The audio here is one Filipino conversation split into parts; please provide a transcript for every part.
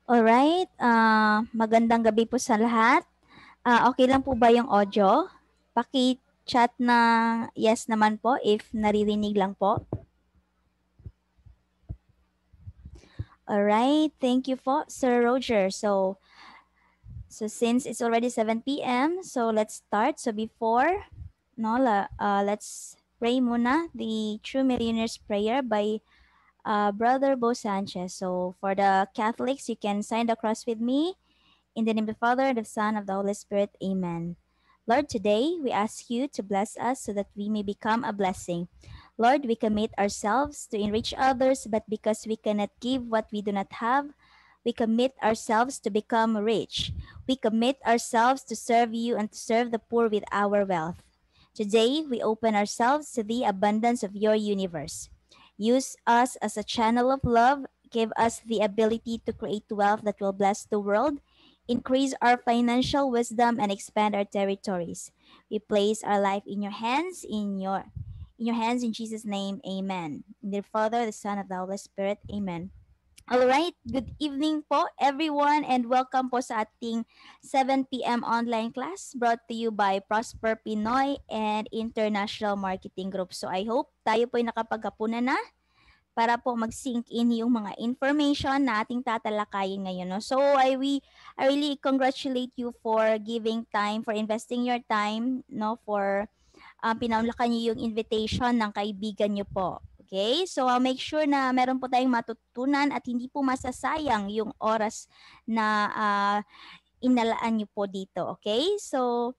Alright, magandang gabi po sa lahat. Okay lang po ba yung audio? Paki-chat na yes naman po if naririnig lang po. Alright, thank you po, Sir Roger. So since it's already 7 p.m., so let's start. So before, no, let's pray muna the True Millionaires Prayer by Brother Bo Sanchez. So for the Catholics, you can sign the cross with me. In the name of the Father, the Son, of the Holy Spirit. Amen. Lord, today we ask you to bless us so that we may become a blessing. Lord, we commit ourselves to enrich others, but because we cannot give what we do not have, we commit ourselves to become rich. We commit ourselves to serve you and to serve the poor with our wealth. Today, we open ourselves to the abundance of your universe. Use us as a channel of love. Give us the ability to create wealth that will bless the world, increase our financial wisdom, and expand our territories. We place our life in your hands, in your hands in Jesus' name, amen. In the Father, the Son, of the Holy Spirit, amen. All right, good evening po everyone and welcome po sa ating 7 p.m. online class brought to you by Prosper Pinoy and International Marketing Group. So I hope tayo po ay nakapaghapunan na para po mag-sink in yung mga information na ating tatalakayin ngayon. No? So I really congratulate you for giving time, for investing your time, no, for pinaunlakan niyo yung invitation ng kaibigan niyo po. Okay? So, make sure na meron po tayong matutunan at hindi po masasayang yung oras na inalaan niyo po dito. Okay? So,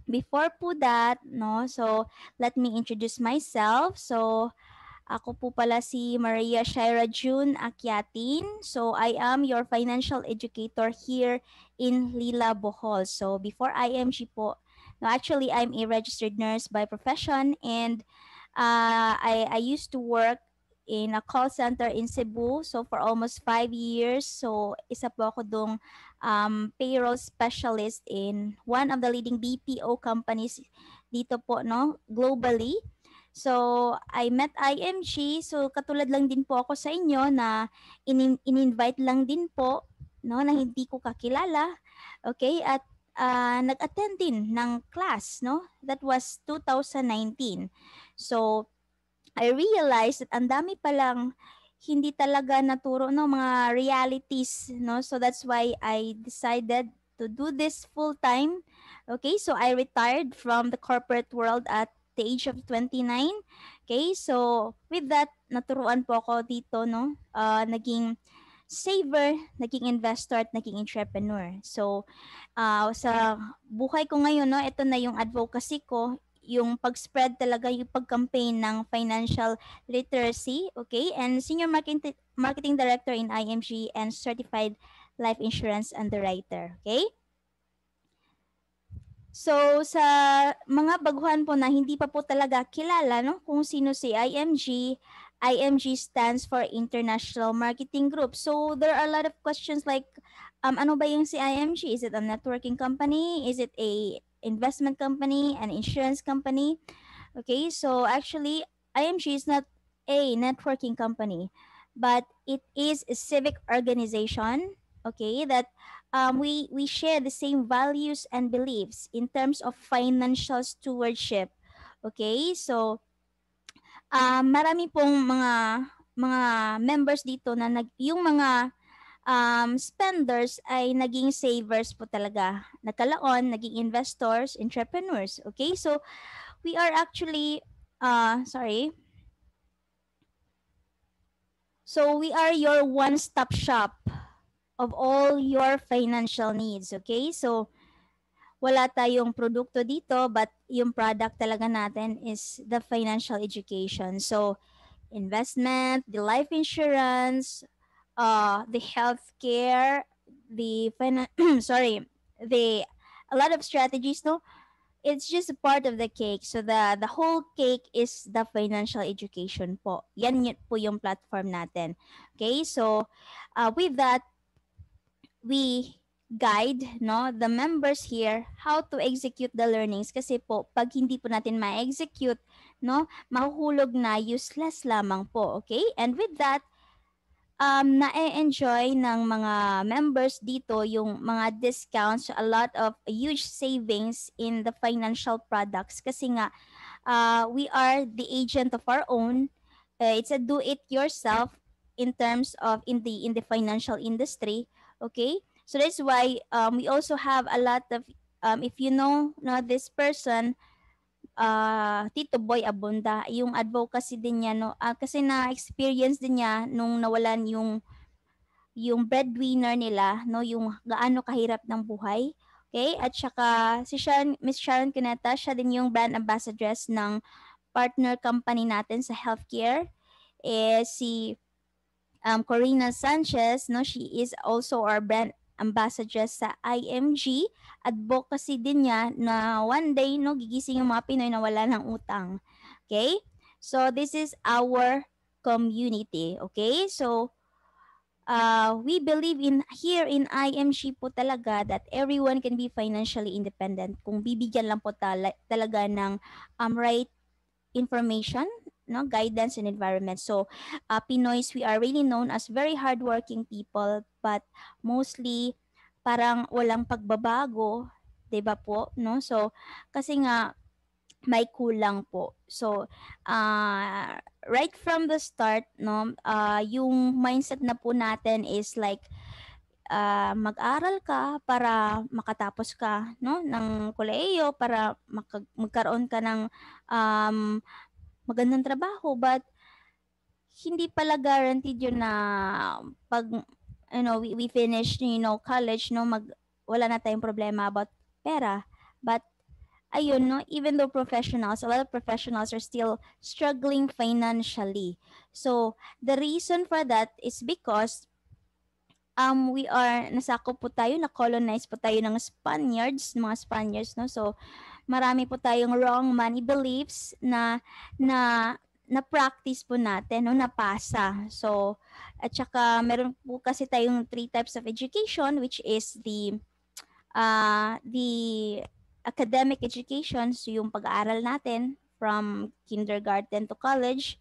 before po that, no, so let me introduce myself. So, ako po pala si Maria Shaira June Akyatin. So, I am your financial educator here in Lila, Bohol. So, before IMG po, no, actually, I'm a registered nurse by profession and I used to work in a call center in Cebu. So, for almost 5 years. So, isa po ako dong payroll specialist in one of the leading BPO companies dito po, no, globally. So, I met IMG. So, katulad lang din po ako sa inyo na in-invite lang din po, no, na hindi ko kakilala. Okay? At nag-attend din ng class, no? That was 2019. So, I realized that ang dami palang hindi talaga naturo no mga realities, no? So that's why I decided to do this full time. Okay? So I retired from the corporate world at the age of 29. Okay? So with that naturuan po ako dito, no? Naging saver, naging investor at naging entrepreneur. So sa buhay ko ngayon, no, ito na yung advocacy ko, yung pag-spread talaga, yung pag-campaign ng financial literacy, okay? And Senior Marketing Director in IMG and Certified Life Insurance Underwriter, okay? So, sa mga baguhan po na hindi pa po talaga kilala no, kung sino si IMG, IMG stands for International Marketing Group. So, there are a lot of questions like, ano ba yung si IMG? Is it a networking company? Is it a investment company? An insurance company? Okay, so actually, IMG is not a networking company, but it is a civic organization, okay, that we share the same values and beliefs in terms of financial stewardship. Okay, so marami pong mga members dito na yung mga spenders ay naging savers po talaga. Nagkalaon, naging investors, entrepreneurs. Okay, so we are actually sorry. So we are your one-stop shop of all your financial needs, okay? So wala tayong produkto dito but yung product talaga natin is the financial education. So investment, the life insurance, the healthcare, sorry, the a lot of strategies, no? It's just a part of the cake. So the whole cake is the financial education po. Yan po yung platform natin. Okay? So with that, we guide no the members here how to execute the learnings kasi po pag hindi po natin ma-execute no mahuhulog na useless lamang po, okay? And with that, na-enjoy ng mga members dito yung mga discounts, a lot of huge savings in the financial products kasi nga we are the agent of our own. It's a do it yourself in terms of in the financial industry. Okay, so that's why we also have a lot of if you know this person, Tito Boy Abunda, yung advocacy din niya, no, kasi na experience din niya nung nawalan yung breadwinner nila, no, yung gaano kahirap ng buhay. Okay, at saka si Miss Sharon Cuneta, siya din yung brand ambassadress ng partner company natin sa healthcare. Si Corina Sanchez, no, she is also our brand ambassadress sa IMG. Advocacy din niya na one day, no, gigising yung mga Pinoy na wala ng utang. Okay? So, this is our community. Okay? So, we believe in here in IMG po talaga that everyone can be financially independent kung bibigyan lang po talaga ng right information, no, guidance and environment. So, Pinoys, we are really known as very hardworking people, but mostly parang walang pagbabago, 'di ba po, no? So, kasi nga may kulang po. So, right from the start, no, yung mindset na po natin is like mag-aral ka para makatapos ka, no, ng kolehiyo para magkaroon ka ng um, magandang trabaho, but hindi pala guaranteed yun na pag we finish college, no, wala na tayong problema about pera. But ayun, no, even though professionals, a lot of professionals are still struggling financially. So the reason for that is because we are nasakop po tayo, na colonize po tayo ng mga Spaniards, no. So marami po tayong wrong money beliefs na na practice po natin, no, napasa. So at saka meron po kasi tayong three types of education, which is the academic education, so yung pag-aaral natin from kindergarten to college.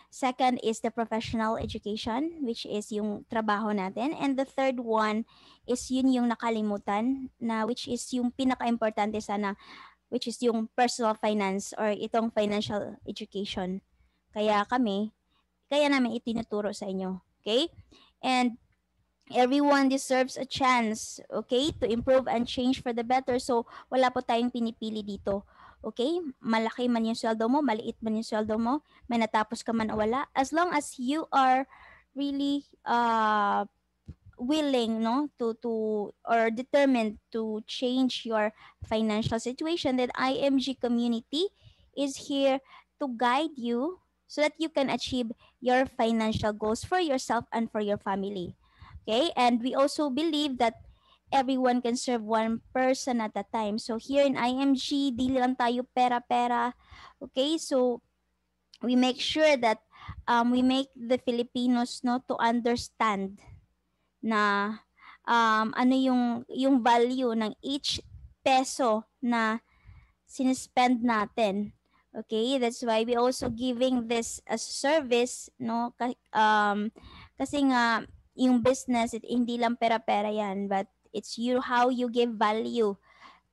Second is the professional education, which is yung trabaho natin. And the third one is yun yung nakalimutan, na which is yung pinaka-importante sana, which is yung personal finance or itong financial education. Kaya namin itinuturo sa inyo. Okay? And everyone deserves a chance, okay, to improve and change for the better. So, wala po tayong pinipili dito. Okay? Malaki man yung sweldo mo, maliit man yung sweldo mo, may natapos ka man o wala. As long as you are really willing, no, to or determined to change your financial situation, then IMG community is here to guide you so that you can achieve your financial goals for yourself and for your family. Okay? And we also believe that everyone can serve one person at a time. So here in IMG, di lang tayo pera-pera. Okay? So we make sure that we make the Filipinos, no, to understand na ano yung value ng each peso na sinispend natin. Okay, that's why we also giving this as service, no, kasi nga yung business, hindi lang pera-pera yan, but it's how you give value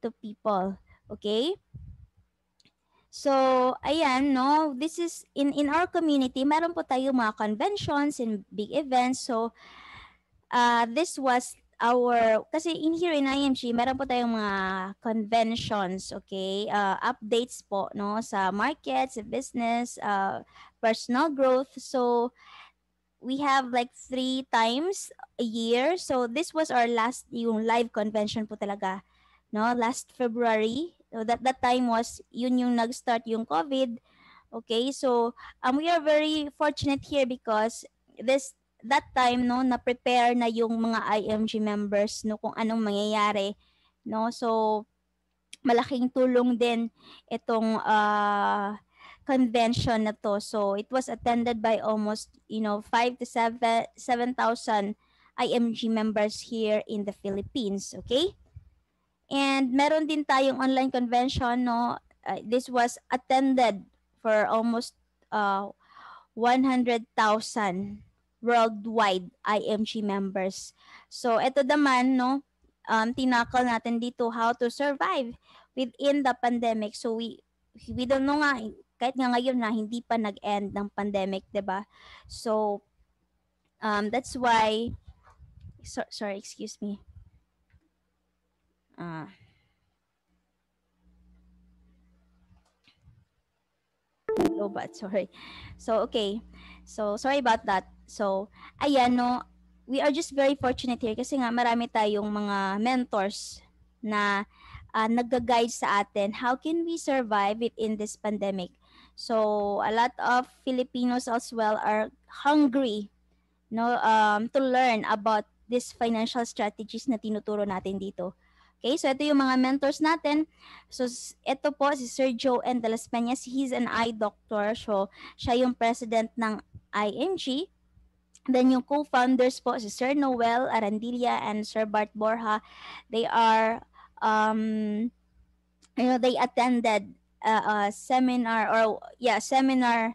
to people. Okay? So, ayan, no, this is in our community, meron po tayo mga conventions and big events. So, this was kasi in here in IMG, meron po tayong mga conventions, okay? Updates po, no, sa markets, sa business, personal growth. So, we have like 3 times a year. So, this was our last, yung live convention po talaga, no, last February. So, that time was, yun yung nag-start yung COVID. Okay, so we are very fortunate here because that time, no, na prepare na yung mga IMG members, no, kung anong mangyayari, no. So malaking tulong din itong convention na to. So it was attended by almost 5 to 7,000 IMG members here in the Philippines. Okay, and meron din tayong online convention, no. This was attended for almost 100,000. worldwide IMG members. So ito naman no, tinakal natin dito how to survive within the pandemic. So we don't know nga kahit nga ngayon na hindi pa nag-end ng pandemic, 'di ba? So that's why sorry, excuse me. Ah, lobat, sorry. So, okay. So, sorry about that. So, ayan, no, we are just very fortunate here kasi nga marami tayong mga mentors na nag-guide sa atin. How can we survive within this pandemic? So, a lot of Filipinos as well are hungry no to learn about these financial strategies na tinuturo natin dito. Okay, so ito yung mga mentors natin. So ito po si Sir Joe N. De Las Peñas, he's an eye doctor. So siya yung president ng ING. Then yung co-founders po si Sir Noel Arandilla and Sir Bart Borja. They are they attended a seminar or seminar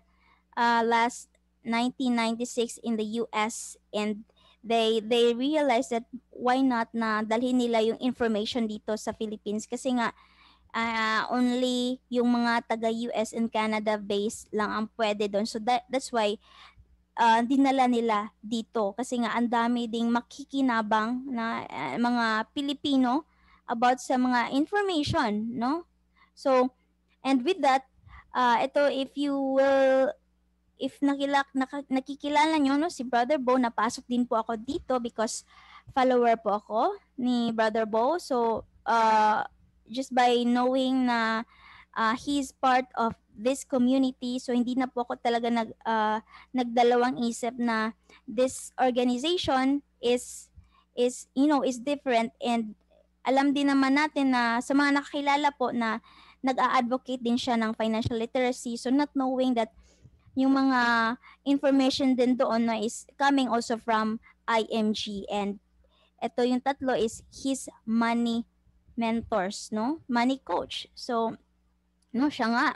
last 1996 in the US, and they realized that why not na dalhin nila yung information dito sa Philippines kasi nga only yung mga taga US and Canada based lang ang pwede doon. So that's why dinala nila dito kasi nga ang dami ding makikinabang na mga Pilipino about sa mga information, no? So, and with that, ito if you will if nakikilala nyo no, si Brother Bo, napasok din po ako dito because follower po ako ni Brother Bo. So, just by knowing na he's part of this community, so hindi na po ako talaga nagdalawang isip na this organization is different, and alam din naman natin na sa mga nakakilala po na nag-a-advocate din siya ng financial literacy. So not knowing that yung mga information din doon na is coming also from IMG, and ito yung tatlo is his money mentors, no? Money coach. So, no, siya nga.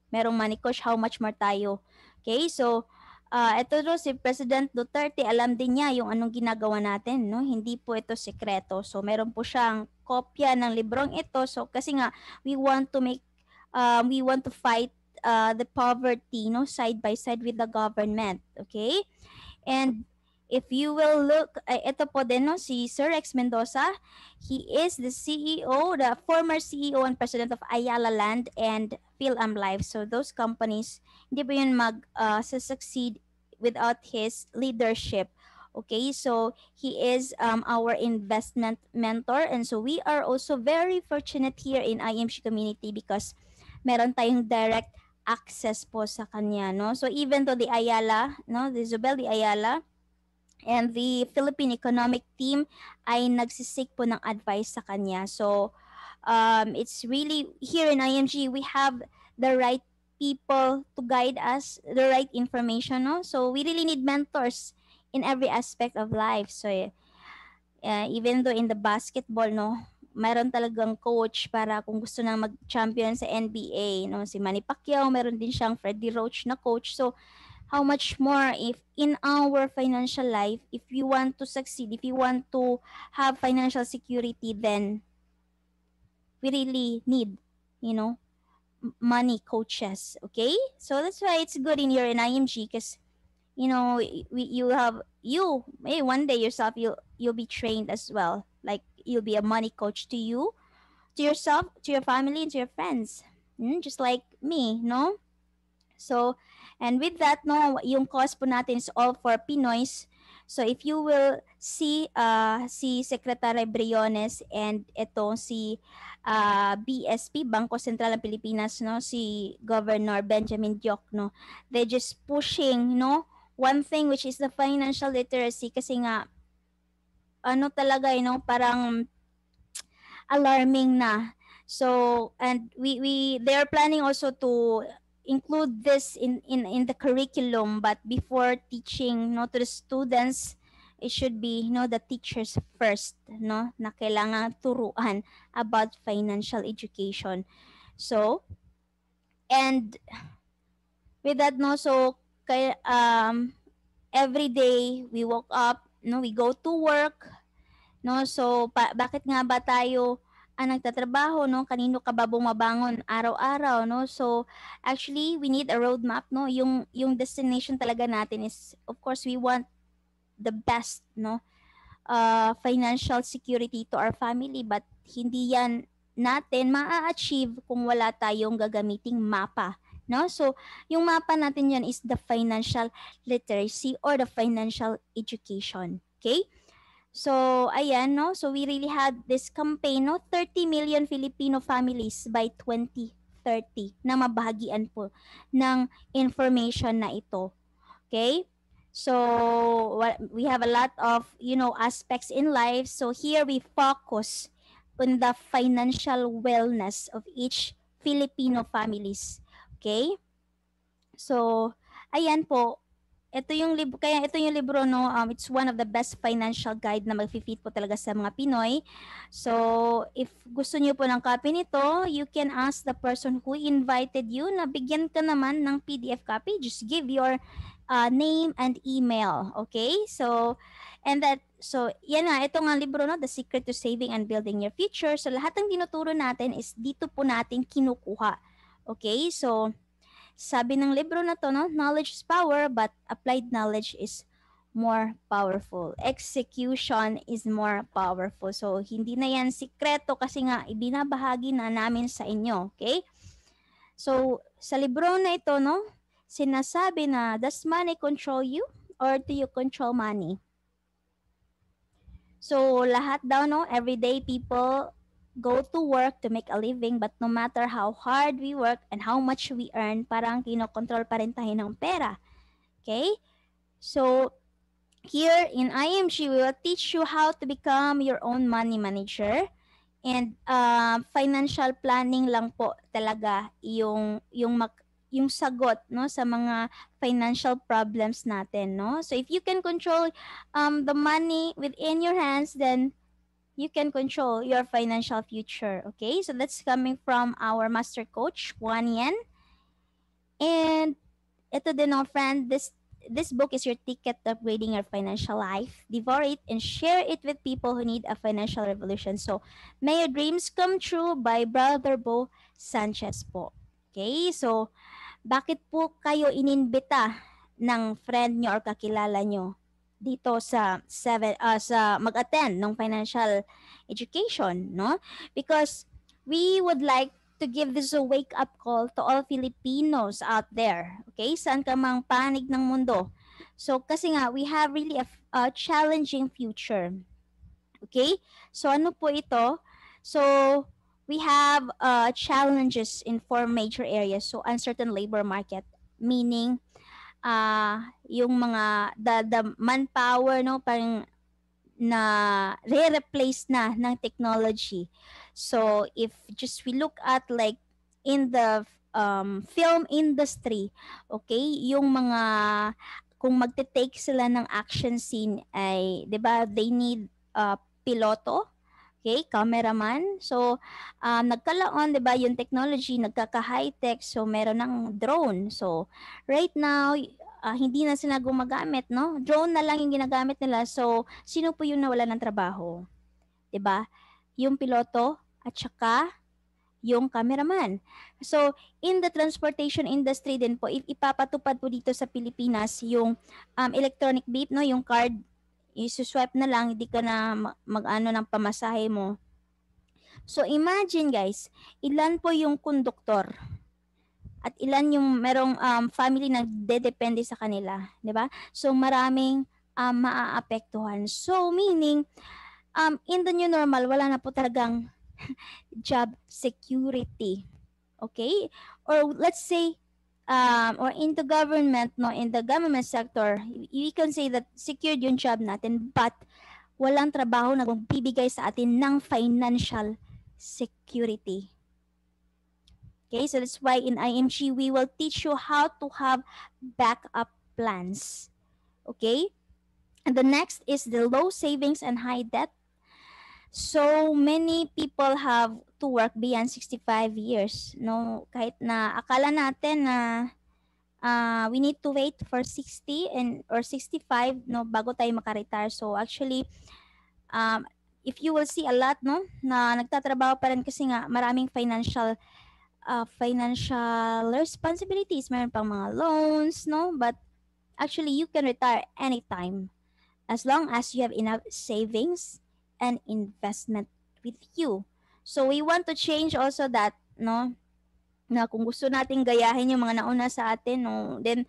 Merong money coach, how much more tayo? Okay, so ito do si President Duterte, alam din niya yung anong ginagawa natin, no? Hindi po ito sekreto. So, meron po siyang kopya ng librong ito. So, kasi nga we want to fight the poverty, no, side by side with the government. Okay? And if you will look, ito po din, no, si Sir Rex Mendoza, he is the CEO, the former CEO and president of Ayala Land and PhilAm Life. So those companies, hindi po yun succeed without his leadership. Okay, so he is our investment mentor, and so we are also very fortunate here in IMC community because meron tayong direct access po sa kanya, no? So even though the Ayala, no, the Zubel de Ayala and the Philippine Economic Team ay nagsisik po ng advice sa kanya. So it's really here in IMG we have the right people to guide us, the right information, no? So we really need mentors in every aspect of life. So even though in the basketball, no, meron talagang coach para kung gusto nang mag-champion sa NBA, no, si Manny Pacquiao, meron din siyang Freddie Roach na coach. So how much more if in our financial life, if you want to succeed, if you want to have financial security, then we really need, you know, money coaches. Okay, so that's why it's good in your in IMG because you have you one day yourself you'll be trained as well, like you'll be a money coach to you, to yourself, to your family, and to your friends. Just like me, no? So, and with that, no, yung cause po natin is all for Pinoys. So, if you will see si Secretary Briones and ito si BSP, Bangko Sentral ng Pilipinas, no, si Governor Benjamin Diok, no, they just pushing, no, one thing which is the financial literacy kasi nga ano talaga, parang alarming na. So, and we they are planning also to include this in the curriculum, but before teaching, no, to the students, it should be, the teachers first, no, na kailangan turuan about financial education. So, and with that, no, so kay every day we woke up, no, we go to work, no? So bakit nga ba tayo nagtatrabaho, no? Kanino ka ba bumabangon araw-araw, no? So actually we need a roadmap, no? Yung destination talaga natin is, of course, we want the best, no? Financial security to our family, but hindi yan natin maa-achieve kung wala tayong gagamiting mapa, no? So yung mapa natin yan is the financial literacy or the financial education. Okay? So, ayan, no? So, we really had this campaign, no? 30 million Filipino families by 2030 na mabahagian po ng information na ito. Okay? So, we have a lot of, aspects in life. So, here we focus on the financial wellness of each Filipino families. Okay? So, ayan po, ito yung libro, kaya ito yung libro, no, it's one of the best financial guide na mag-fit po talaga sa mga Pinoy. So, if gusto niyo po ng copy nito, you can ask the person who invited you na bigyan ka naman ng PDF copy. Just give your name and email, okay? So, yan nga, ito nga libro, no, The Secret to Saving and Building Your Future. So, lahat ng tinuturo natin is dito po natin kinukuha. Okay? So, sabi ng libro na to, no, knowledge is power, but applied knowledge is more powerful. Execution is more powerful. So, hindi na yan sikreto kasi nga ibinabahagi na namin sa inyo. Okay? So, sa libro na ito, no, sinasabi na, does money control you or do you control money? So, lahat daw, no, everyday people go to work to make a living, but no matter how hard we work and how much we earn, parang kinokontrol pa rin tayo ng pera. Okay? So, here in IMG, we will teach you how to become your own money manager. And financial planning lang po talaga yung sagot, no, sa mga financial problems natin, no? So if you can control the money within your hands, then you can control your financial future. Okay? So that's coming from our master coach, Juan Yen. And ito din, no, friend, this book is your ticket to upgrading your financial life. Devour it and share it with people who need a financial revolution. So, May Your Dreams Come True by Brother Bo Sanchez po. Okay? So, bakit po kayo ininbita ng friend nyo or kakilala nyo dito sa mag-attend ng financial education, no? Because we would like to give this a wake-up call to all Filipinos out there. Okay? Saan ka mang panig ng mundo. So, kasi nga, we have really a challenging future. Okay? So, ano po ito? So, we have challenges in four major areas. So, uncertain labor market, meaning, yung mga, the manpower, no, parang na re-replace na ng technology. So if just we look at like in the film industry, okay, yung mga kung magte-take sila ng action scene ay 'di ba they need piloto, okay, cameraman. So nagkalaon 'di ba yung technology nagkaka-high-tech, so meron ng drone. So right now hindi na sila gumagamit, no? Drone na lang yung ginagamit nila. So, sino po yung nawala ng trabaho? 'Di ba? Yung piloto at saka yung cameraman. So, in the transportation industry din po, ipapatupad po dito sa Pilipinas yung electronic beep, no? Yung card, isuswipe na lang, hindi ka na mag-ano ng pamasahe mo. So, imagine guys, ilan po yung konduktor at ilan yung merong family na dedepende sa kanila, 'di ba? So maraming maaapektuhan. So meaning in the new normal wala na po talagang job security. Okay? Or let's say or in the government, no, in the government sector, we can say that secured yung job natin, but walang trabaho na magbibigay sa atin ng financial security. Okay, so that's why in IMG, we will teach you how to have backup plans. Okay, and the next is the low savings and high debt. So many people have to work beyond 65 years. No, kahit na akala natin na we need to wait for 60 and or 65 no bago tayo maka-retire. So actually um if you will see a lot no na nagtatrabaho pa rin kasi nga maraming financial responsibilities, meron pang mga loans no, but actually you can retire anytime as long as you have enough savings and investment with you. So we want to change also that no, na kung gusto nating gayahin yung mga nauna sa atin no, then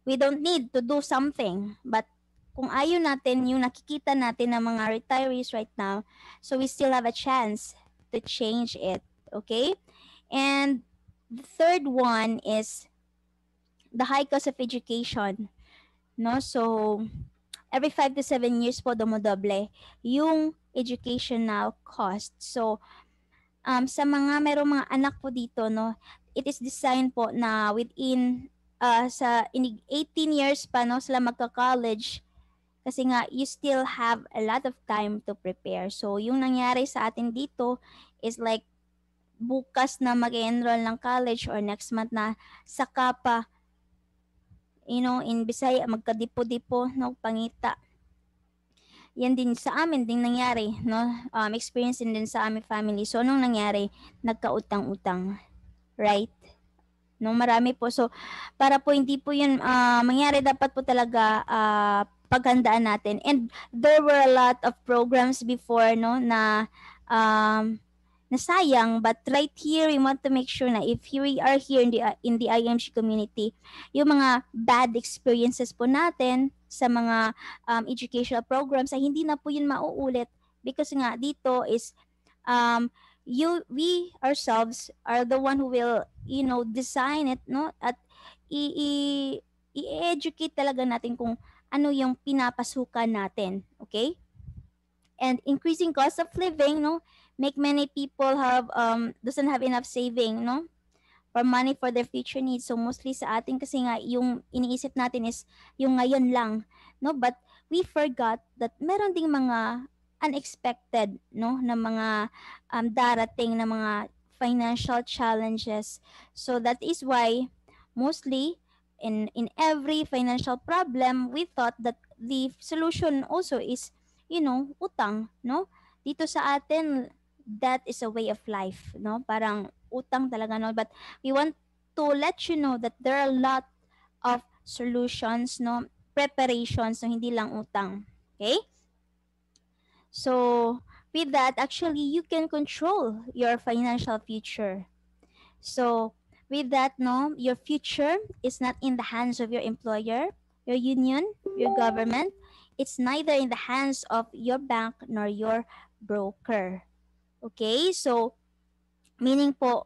we don't need to do something. But kung ayaw natin yung nakikita natin ng mga retirees right now, so we still have a chance to change it. Okay? And the third one is the high cost of education. No? So, every 5 to 7 years po dumodoble yung educational cost. So, sa mga merong mga anak po dito, no, it is designed po na within in 18 years pa no sila magka-college kasi nga you still have a lot of time to prepare. So yung nangyari sa atin dito is like bukas na mag-enroll ng college or next month na saka pa in Bisaya magkadipo-dipo no pangita. Yan din sa amin din nangyari no, experience din sa aming family. So anong nangyari, nagkautang-utang, right? No, marami po. So, para po hindi po yun mangyari, dapat po talaga paghandaan natin. And there were a lot of programs before, no, na nasayang. But right here, we want to make sure na if we are here in the IMG community, yung mga bad experiences po natin sa mga educational programs ay hindi na po yun mauulit. Because nga, dito is we ourselves are the one who will design it no at i-educate talaga natin kung ano yung pinapasukan natin, okay? And increasing cost of living no make many people have doesn't have enough saving no for money for their future needs. So mostly sa atin kasi nga yung iniisip natin is yung ngayon lang no, but we forgot that meron ding mga unexpected no na mga darating na mga financial challenges. So that is why mostly in every financial problem we thought that the solution also is utang no. Dito sa atin that is a way of life no, parang utang talaga no, but we want to let you know that there are a lot of solutions no, preparations, so hindi lang utang. Okay? So, with that, actually, you can control your financial future. So, with that, no, your future is not in the hands of your employer, your union, your government. It's neither in the hands of your bank nor your broker. Okay? So, meaning po,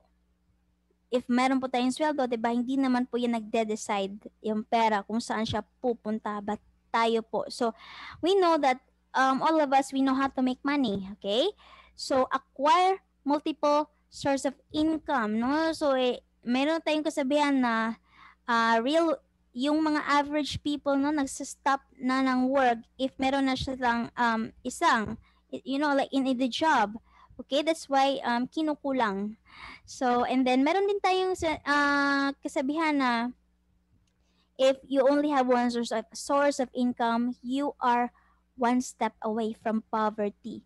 if meron po tayong sweldo, 'di ba, hindi naman po 'yan nagde-decide yung pera kung saan siya pupunta, but tayo po. So, we know that all of us, we know how to make money, okay? So, acquire multiple source of income, no? So, meron tayong kasabihan na real yung mga average people no nagsa-stop na ng work if meron na silang isang like in the job. Okay, that's why kinukulang. So, and then meron din tayong kasabihan na if you only have one source of income, you are one step away from poverty.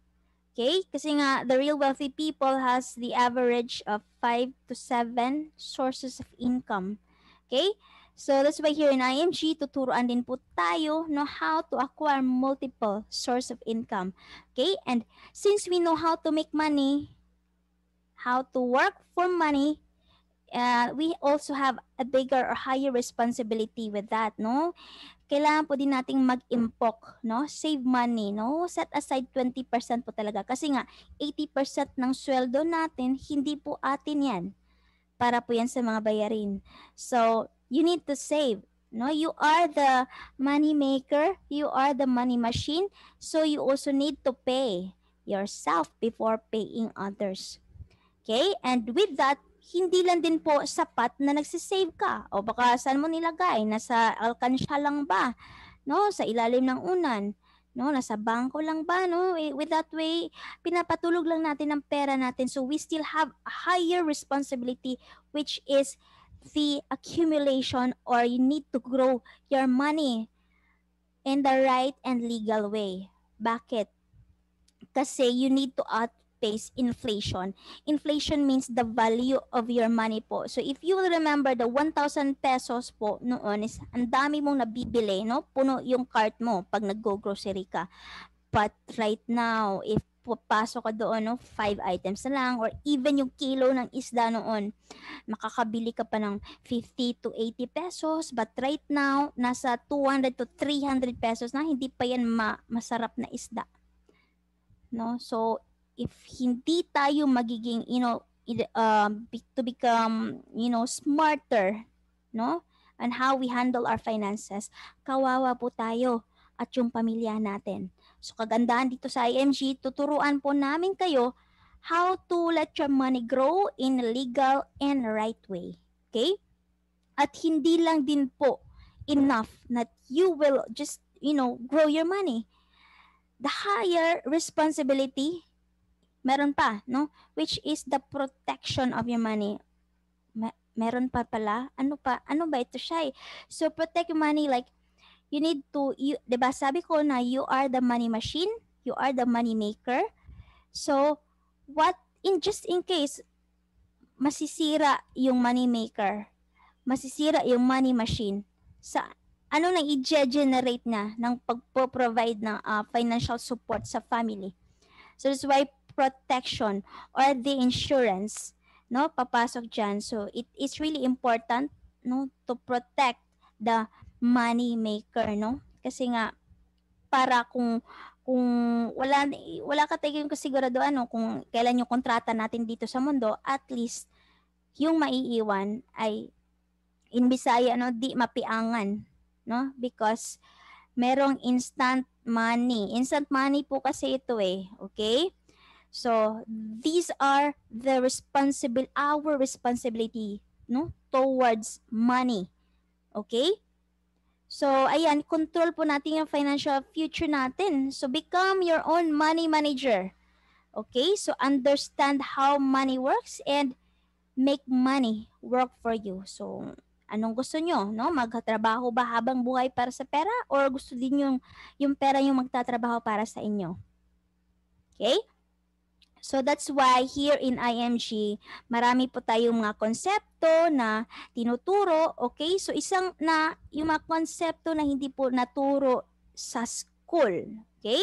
Okay? Kasi nga, the real wealthy people has the average of 5 to 7 sources of income. Okay? So, that's why here in IMG, tuturuan din po tayo no, how to acquire multiple source of income. Okay? And since we know how to make money, how to work for money, we also have a bigger or higher responsibility with that, no? Kailangan po din nating mag-impok, no? Save money, no? Set aside 20% po talaga. Kasi nga, 80% ng sweldo natin, hindi po atin yan. Para po yan sa mga bayarin. So, you need to save. No, you are the money maker, you are the money machine, so you also need to pay yourself before paying others. Okay? And with that, hindi lang din po sapat na nagsisave ka. O baka saan mo nilagay? Nasa alkansya lang ba? No? Sa ilalim ng unan? No? Nasa bangko lang ba? No? With that way, pinapatulog lang natin ang pera natin. So we still have a higher responsibility, which is the accumulation, or you need to grow your money in the right and legal way. Bakit? Kasi you need to outpace inflation. Inflation means the value of your money po. So if you will remember, the 1,000 pesos po noon is ang dami mong nabibili, no? Puno yung cart mo pag nag-go-grocery ka. But right now, if papasok ka doon, no, 5 items na lang, or even yung kilo ng isda noon, makakabili ka pa ng 50 to 80 pesos. But right now, nasa 200 to 300 pesos na, hindi pa yan masarap na isda. No? So, if hindi tayo magiging, to become, smarter, no? And how we handle our finances, kawawa po tayo at yung pamilya natin. So, kagandahan dito sa IMG, tuturuan po namin kayo how to let your money grow in a legal and right way. Okay? At hindi lang din po enough that you will just, grow your money. The higher responsibility, meron pa, no? Which is the protection of your money. Meron pa pala. Ano pa? Ano ba ito siya? So, protect your money, like, you need to, diba sabi ko na you are the money machine, you are the money maker. So, just in case, masisira yung money maker, masisira yung money machine, sa ano nang i-generate na ng pagpo-provide ng financial support sa family. So that's why protection or the insurance, no, papasok dyan. So it is really important, no, to protect the money maker, no? Kasi nga para kung wala ka tayong kasiguraduhan, no, kung kailan yung kontrata natin dito sa mundo, at least yung maiiwan ay in Bisaya, no, di mapiangan, no? Because merong instant money. Instant money po kasi ito eh, okay? So, these are our responsibility, no, towards money. Okay? So, ayan, control po natin yung financial future natin. So, become your own money manager. Okay? So, understand how money works and make money work for you. So, anong gusto nyo, no? Magtatrabaho ba habang buhay para sa pera, or gusto din yung pera yung magtatrabaho para sa inyo? Okay? So that's why here in IMG, marami po tayong mga konsepto na tinuturo, okay? So yung mga konsepto na hindi po naturo sa school, okay?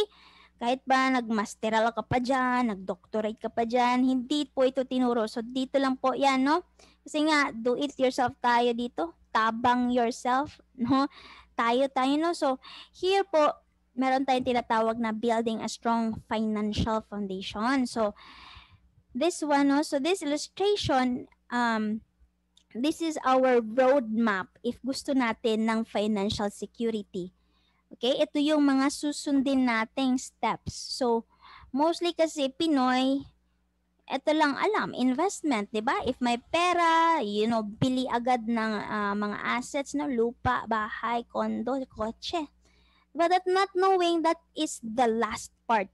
Kahit ba nagmasteral ka pa dyan, nagdoctorate ka pa dyan, hindi po ito tinuro. So dito lang po yan, no? Kasi nga, do it yourself tayo dito. Tabang yourself, no? Tayo, no? So here po, meron tayong tinatawag na building a strong financial foundation. So, this one, no? So this illustration, this is our roadmap if gusto natin ng financial security. Okay? Ito yung mga susundin nating steps. So, mostly kasi Pinoy, ito lang alam, investment, 'di ba? If may pera, bili agad ng mga assets, no, lupa, bahay, kondo, kotse. But not knowing that is the last part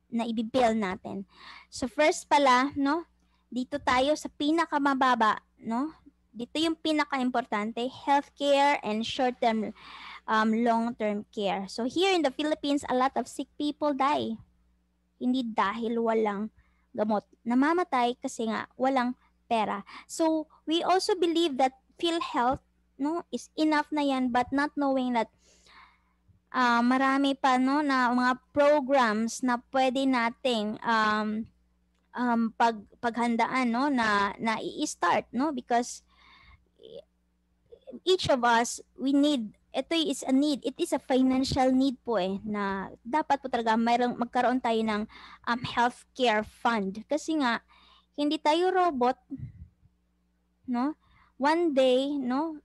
na ibibuild natin. So first pala, no, dito tayo sa pinakamababa, no? Dito yung pinaka-importante, healthcare and short-term, long-term care. So here in the Philippines, a lot of sick people die. Hindi dahil walang gamot. Namamatay kasi nga walang pera. So we also believe that PhilHealth, no, is enough na yan, but not knowing that marami pa, no, na mga programs na pwede nating paghandaan, no, na i-start, no, because each of us, we need, ito is a need, it is a financial need po na dapat po talaga magkaroon tayo ng healthcare fund, kasi nga hindi tayo robot, no, one day, no,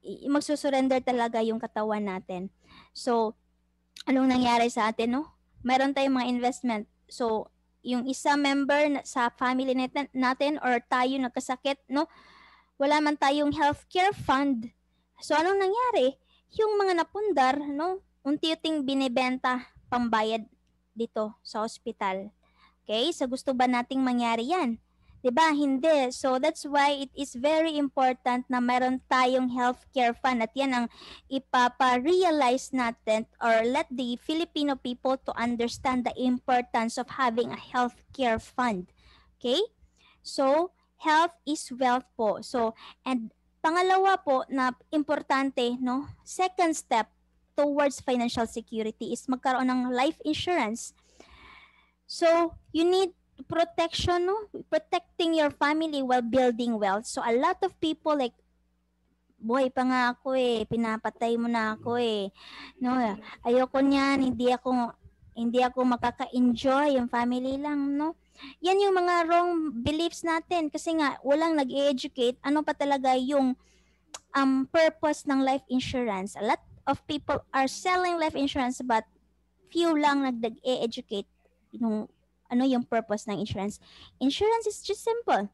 magsusurrender talaga yung katawan natin. So, anong nangyari sa atin, no? Meron tayong mga investment. So, yung isa member sa family natin or tayo nagkasakit, no? Wala man tayong healthcare fund. So, anong nangyari? Yung mga napundar, no? Unti-unting binibenta pambayad dito sa hospital. Okay? So, gusto ba nating mangyari yan? 'Di ba? Hindi. So that's why it is very important na meron tayong healthcare fund, at yan ang ipapa-realize natin or let the Filipino people to understand the importance of having a healthcare fund. Okay? So, health is wealth po. So, and pangalawa po na importante, no? Second step towards financial security is magkaroon ng life insurance. So, you need protection, no? Protecting your family while building wealth. So, a lot of people like, buhay pa nga ako eh, pinapatay mo na ako eh. No, ayoko niyan, hindi ako makaka-enjoy yung family lang, no? Yan yung mga wrong beliefs natin kasi nga walang nag-educate ano pa talaga yung purpose ng life insurance. A lot of people are selling life insurance but few lang nag-educate yung ano yung purpose ng insurance. Insurance is just simple.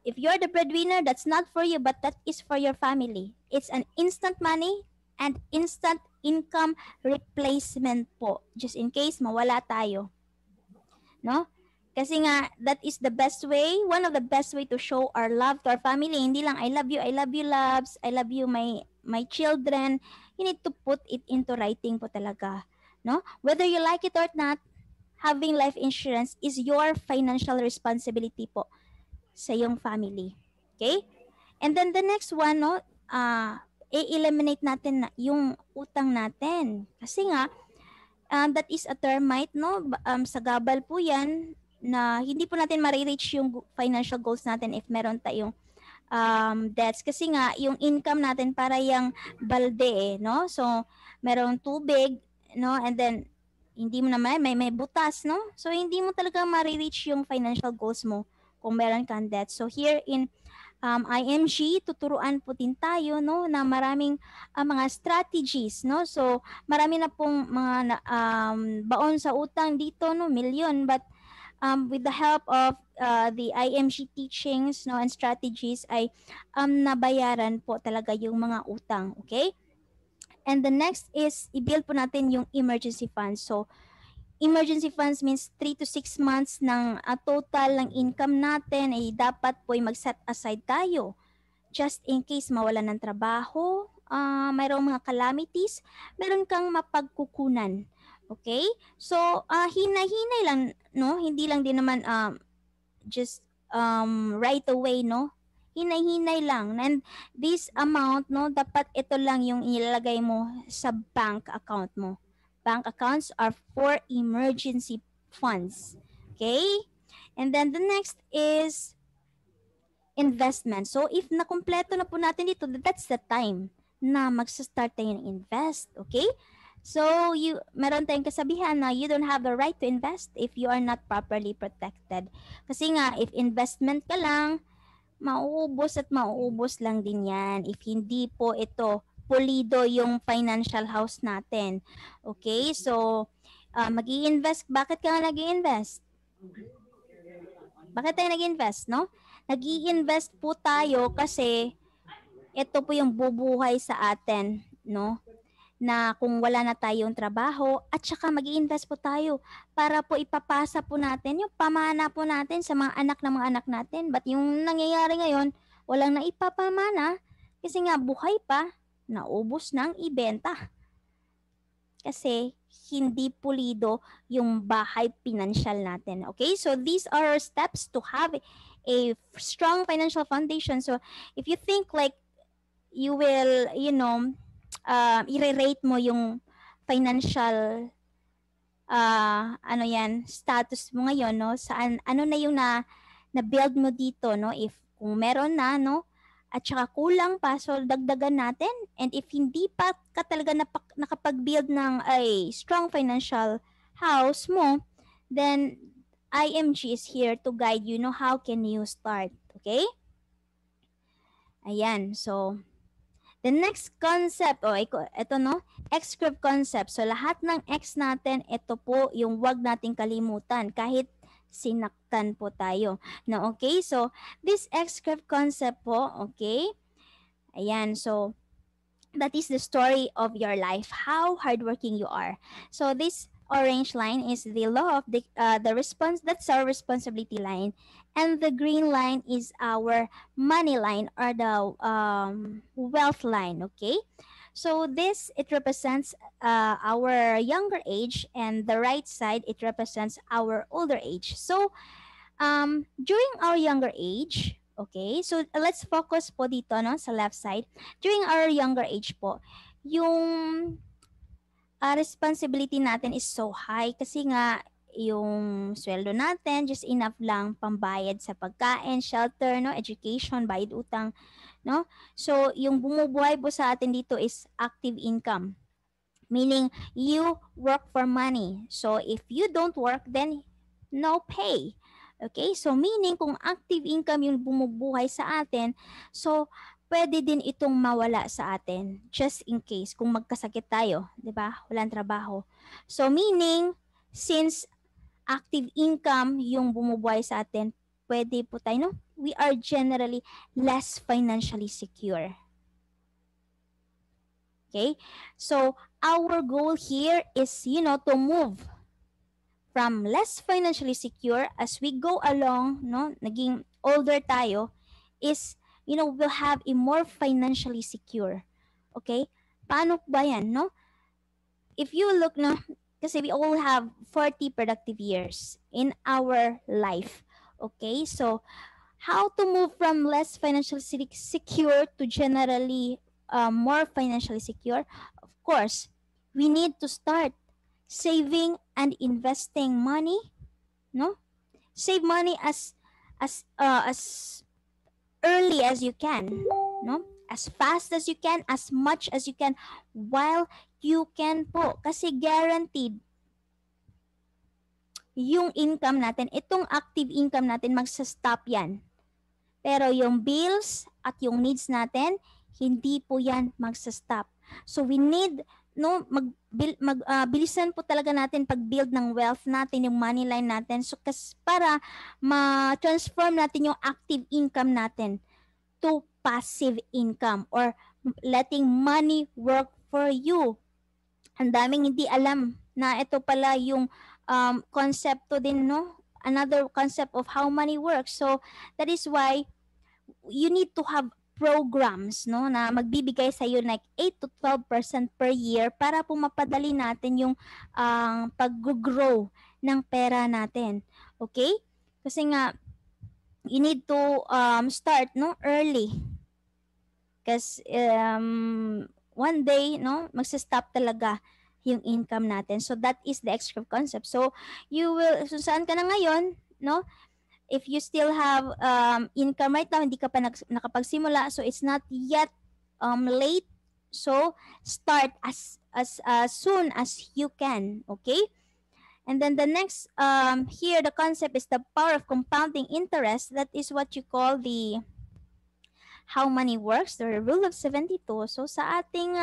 If you're the breadwinner, that's not for you, but that is for your family. It's an instant money and instant income replacement po. Just in case mawala tayo. No? Kasi nga, that is the best way, one of the best way to show our love to our family. Hindi lang, I love you, loves, I love you, my children. You need to put it into writing po talaga. No? Whether you like it or not, having life insurance is your financial responsibility po sa iyong family. Okay? And then the next one, no, i-eliminate natin yung utang natin. Kasi nga, that is a termite, no? Sagabal po yan na hindi po natin ma-reach yung financial goals natin if meron tayong debts. Kasi nga, yung income natin para yung balde eh, no? So, merong tubig, no? And then, hindi mo naman, may butas, no? So, hindi mo talaga ma-reach yung financial goals mo kung meron kang debt. So, here in IMG, tuturuan po din tayo no na maraming mga strategies no. So marami na pong mga baon sa utang dito no, milyon, but with the help of the IMG teachings no and strategies ay nabayaran po talaga yung mga utang, okay? And the next is i-build po natin yung emergency funds. So emergency funds means 3 to 6 months ng total ng income natin ay dapat po ay mag-set aside tayo just in case mawalan ng trabaho, mayroong mga calamities, meron kang mapagkukunan. Okay? So, hinay-hinay lang, no? Hindi lang din naman just right away, no? Hinay-hinay lang. And this amount, no, dapat ito lang yung ilalagay mo sa bank account mo. Bank accounts are for emergency funds. Okay? And then the next is investment. So if nakumpleto na po natin dito, that's the time na magsa-start tayo ng invest. Okay? So, meron tayong kasabihan na you don't have the right to invest if you are not properly protected. Kasi nga, if investment ka lang, mauubos at mauubos lang din yan. If hindi po ito pulido yung financial house natin. Okay? So, mag-i-invest. Bakit ka nga nag-i-invest? Bakit tayo nag-invest, no? Nag-i-invest po tayo kasi ito po yung bubuhay sa atin, no? Na kung wala na tayong trabaho at saka mag-i-invest po tayo para po ipapasa po natin yung pamana po natin sa mga anak ng mga anak natin. But yung nangyayari ngayon, walang naipapamana kasi nga buhay pa, naubos nang ibenta. Kasi hindi pulido yung bahay pinansyal natin. Okay? So these are our steps to have a strong financial foundation. So if you think like you will, i-rate mo yung financial status mo ngayon, no? Saan ano na yung na-build mo dito, no? If kung meron na, no? At saka kulang pa, so dagdagan natin. And if hindi pa ka talaga nakapag-build ng a strong financial house mo, then IMG is here to guide you, no? How can you start? Okay? Ayan, so the next concept, ito no, X-curve concept. So lahat ng X natin, ito po yung wag nating kalimutan kahit sinaktan po tayo. No, okay? So this X-curve concept po, okay? Ayan, so that is the story of your life, how hardworking you are. So this orange line is the law of the response, that's our responsibility line, and the green line is our money line or the wealth line. Okay, so this it represents our younger age, and the right side it represents our older age. So during our younger age, okay, so let's focus po dito no sa left side. During our younger age po, yung responsibility natin is so high kasi nga yung sweldo natin just enough lang pambayad sa pagkain, shelter, no, education, bayad utang, no? So yung bumubuhay po sa atin dito is active income. Meaning you work for money. So if you don't work then no pay. Okay? So meaning kung active income yung bumubuhay sa atin, so pwede din itong mawala sa atin just in case kung magkasakit tayo, 'di ba? Walang trabaho. So meaning since active income yung bumubuhay sa atin, pwede po tayo, no? We are generally less financially secure. Okay? So our goal here is, to move from less financially secure as we go along, no, naging older tayo, is, we'll have a more financially secure. Okay? Paano ba yan, no? If you look, no, kasi we all have 40 productive years in our life. Okay? So, how to move from less financially secure to generally more financially secure? Of course, we need to start saving and investing money, no? Save money as early as you can, no? As fast as you can, as much as you can, while you can po. Kasi guaranteed, yung income natin, itong active income natin, magsa-stop yan. Pero yung bills at yung needs natin, hindi po yan magsa-stop. So we need, no, bilisan po talaga natin pag-build ng wealth natin, yung money line natin, so para ma-transform natin yung active income natin to passive income or letting money work for you. Ang daming hindi alam na ito pala yung konsepto din, no? Another concept of how money works. So that is why you need to have programs, no, na magbibigay sa iyo like 8 to 12% per year para po mapadali natin yung pag-grow ng pera natin. Okay? Kasi nga you need to start, no, early. Kasi one day, no, magsa-stop talaga yung income natin. So that is the extra concept. So so saan ka na ngayon, no? If you still have income right now, hindi ka pa nakapagsimula, so it's not yet late. So start as soon as you can, okay? And then the next here the concept is the power of compounding interest. That is what you call the how money works, the rule of 72. So sa ating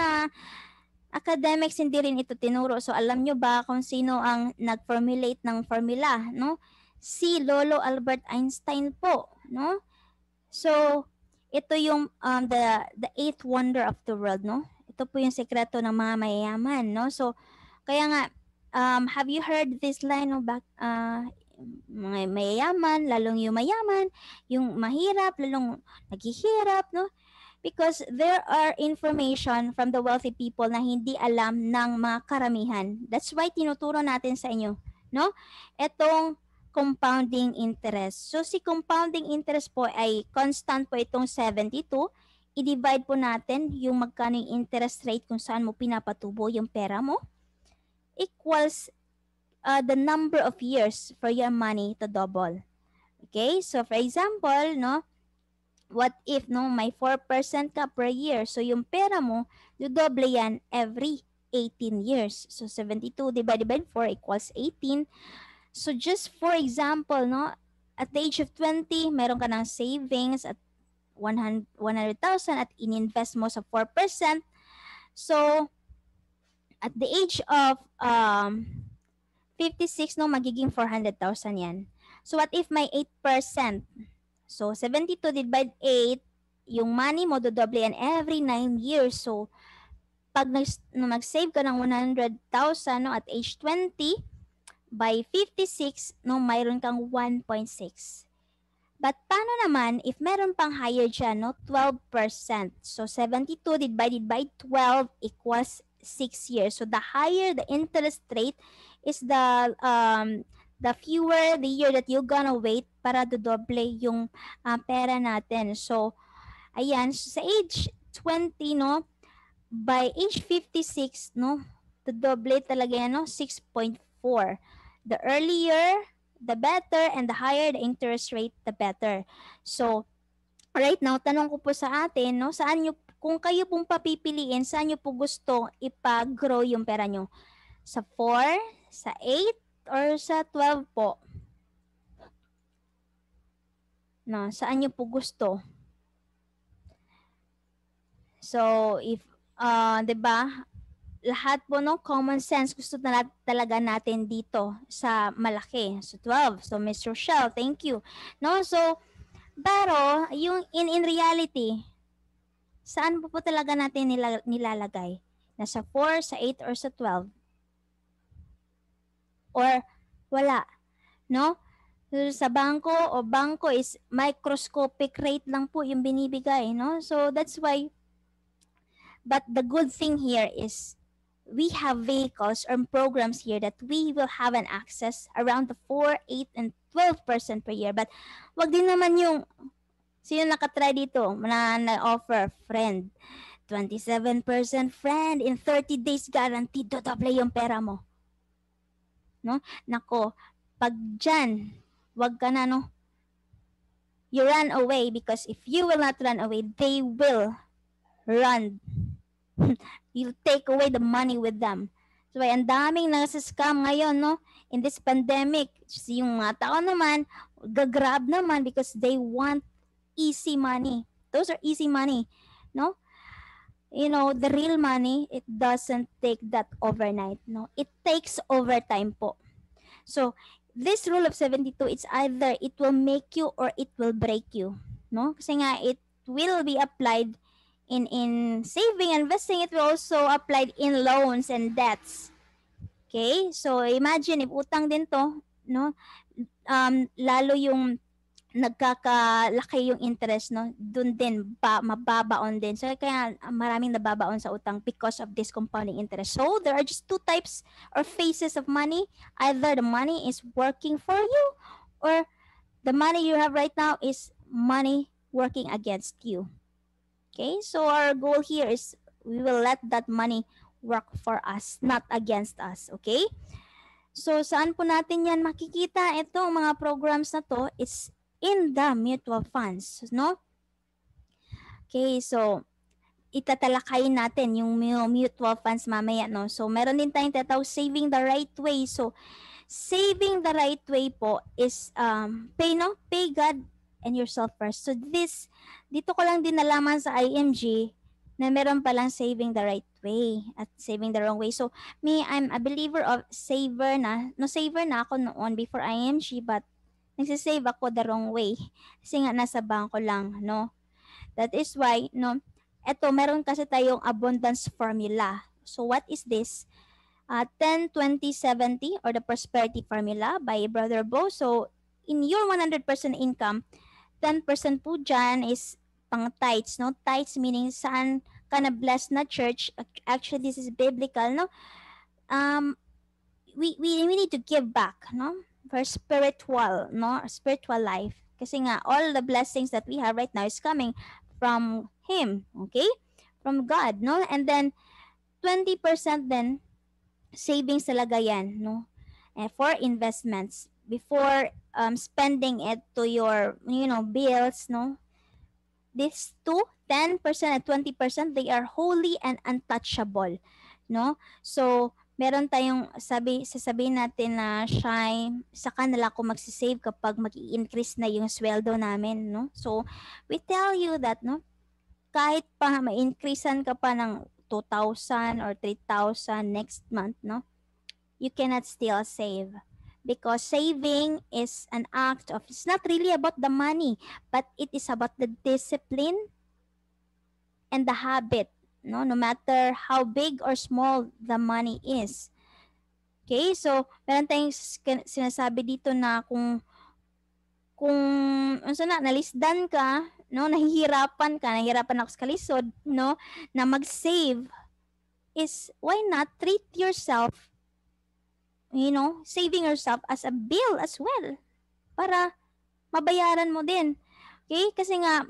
academics hindi rin ito tinuro. So alam nyo ba kung sino ang nag-formulate ng formula, no? Si Lolo Albert Einstein po, no? So ito yung the eighth wonder of the world, no? Ito po yung sekreto ng mga mayayaman, no? So kaya nga have you heard this line, no? Mga mayayaman, lalong yung mayaman, yung mahirap, lalong naghihirap, no? Because there are information from the wealthy people na hindi alam ng mga karamihan. That's why tinuturo natin sa inyo, no? Etong compounding interest. So si compounding interest po ay constant po itong 72. I-divide po natin yung magkano yung interest rate kung saan mo pinapatubo yung pera mo equals the number of years for your money to double. Okay? So for example, no, what if, no, may 4% ka per year. So yung pera mo, dodoble yan every 18 years. So 72 divided by 4 equals 18. So just for example, no, at the age of 20, meron ka ng savings at 100,000 at ininvest mo sa 4%. So at the age of 56, no, magiging 400,000 yan. So what if may 8%? So 72 divided by 8, yung money mo dodoble yan every 9 years. So pag nag-save ka ng 100,000 no, at age 20, by 56, no, mayroon kang 1.6. But paano naman if meron pang higher dyan, no? 12%. So 72 divided by 12 equals 6 years. So the higher the interest rate is the fewer the year that you're gonna wait para dodoble yung pera natin. So ayan, so sa age 20, no, by age 56, no, dodoble talaga yan, no, 6.4. The earlier, the better, and the higher the interest rate, the better. So, right now, tanong ko po sa atin, no, saan nyo, kung kayo pong papipiliin, saan nyo po gusto ipag-grow yung pera nyo? Sa 4, sa 8, or sa 12 po? No, saan nyo po gusto? So, if, 'di ba? Lahat po no common sense gusto talaga natin dito sa malaki. So 12. So Miss Rochelle, thank you. No, so pero yung in reality, saan po talaga natin nilalagay? Nasa 4, sa 8 or sa 12? Or wala, no? Sa bangko is microscopic rate lang po yung binibigay, no? So that's why, but the good thing here is we have vehicles or programs here that we will have an access around the 4, 8, and 12% per year. But wag din naman yung, sino nakatry dito na offer, friend, 27% friend, in 30 days guaranteed, dodoble yung pera mo. No? Nako, pag dyan, wag ka na, no? You run away because if you will not run away, they will run. You take away the money with them. So, ang daming nasa-scam ngayon, no? In this pandemic, yung mga tao naman, gagrab naman because they want easy money. Those are easy money, no? You know, the real money, it doesn't take that overnight, no? It takes overtime po. So, this rule of 72, it's either it will make you or it will break you, no? Kasi nga, it will be applied in saving and investing. It will also applied in loans and debts. Okay? So imagine if utang din to, no? Lalo yung nagkakalaki yung interest, no? Doon din mababaon din. So kaya maraming nababaon sa utang because of this compounding interest. So there are just two types or phases of money. Either the money is working for you or the money you have right now is money working against you. Okay, so our goal here is we will let that money work for us, not against us. Okay? So, saan po natin yan makikita? Itong mga programs na to, it's in the mutual funds. No? Okay, so itatalakayin natin yung mutual funds mamaya. No? So, meron din tayong tatawag saving the right way. So, saving the right way po is pay God and yourself first. So dito ko lang din nalaman sa IMG na meron palang saving the right way at saving the wrong way. So me, I'm a believer of saver na ako noon before IMG, but nagsisave ako the wrong way kasi nga nasa bangko lang, no? That is why, no, eto meron kasi tayong abundance formula. So what is this? 10, 20, 70 or the prosperity formula by Brother Bo. So, in your 100% income, 10% po dyan is pang tithes, no? Tithes meaning saan ka na blessed na church. Actually, this is biblical, no? We need to give back, no? For spiritual, no? Spiritual life. Kasi nga, all the blessings that we have right now is coming from Him, okay? From God, no? And then, 20% then, savings talaga yan, no? For investments before spending it to your, bills, no? These two, 10% and 20%, they are holy and untouchable, no? So, meron tayong sasabihin natin na saka na lang ako magsisave kapag mag-i-increase na yung sweldo namin, no? So, we tell you that, no? Kahit pa ma-increasean ka pa ng 2,000 or 3,000 next month, no? You cannot still save because saving is an act of, it's not really about the money, but it is about the discipline and the habit no? No matter how big or small the money is. Okay? So, meron tayong sinasabi dito na kung unsa na nalisdan ka, no, nahihirapan ako sa kalisod, no, na mag-save is why not treat yourself, saving yourself as a bill as well para mabayaran mo din. Okay? Kasi nga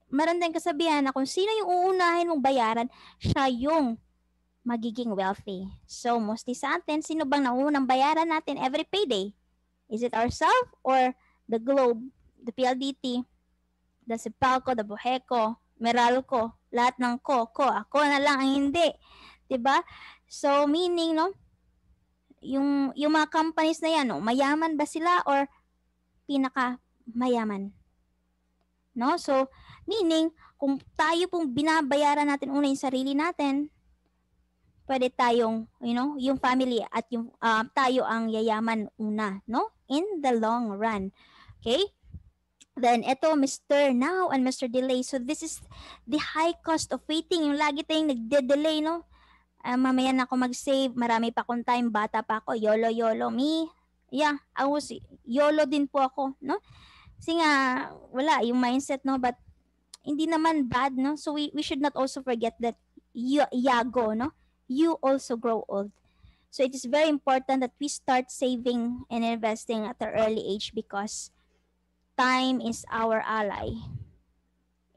meron tayong kasabihan na kung sino yung uunahin mong bayaran, siya yung magiging wealthy. So, mostly sa atin, sino bang naunang bayaran natin every payday? Is it ourselves or the Globe, the PLDT, the Sipalco, the Buheco, Meralco, lahat ng ako na lang ang hindi. 'Di ba? So, meaning, no, yung mga companies na yan, no, mayaman ba sila or pinaka mayaman? No? So, meaning, kung tayo pong binabayaran natin una yung sarili natin, pwede tayong, yung family at yung tayo ang yayaman una, no? In the long run. Okay? Then, ito, Mr. Now and Mr. Delay. So, this is the high cost of waiting. Yung lagi tayong nagde-delay, no? Mamaya na ako mag-save. Marami pa akong time. Bata pa ako. YOLO. Me, yeah, YOLO din po ako, no? Kasi nga, wala, yung mindset, no? But, hindi naman bad, no? So, we should not also forget that yago, no? You also grow old. So, it is very important that we start saving and investing at an early age because time is our ally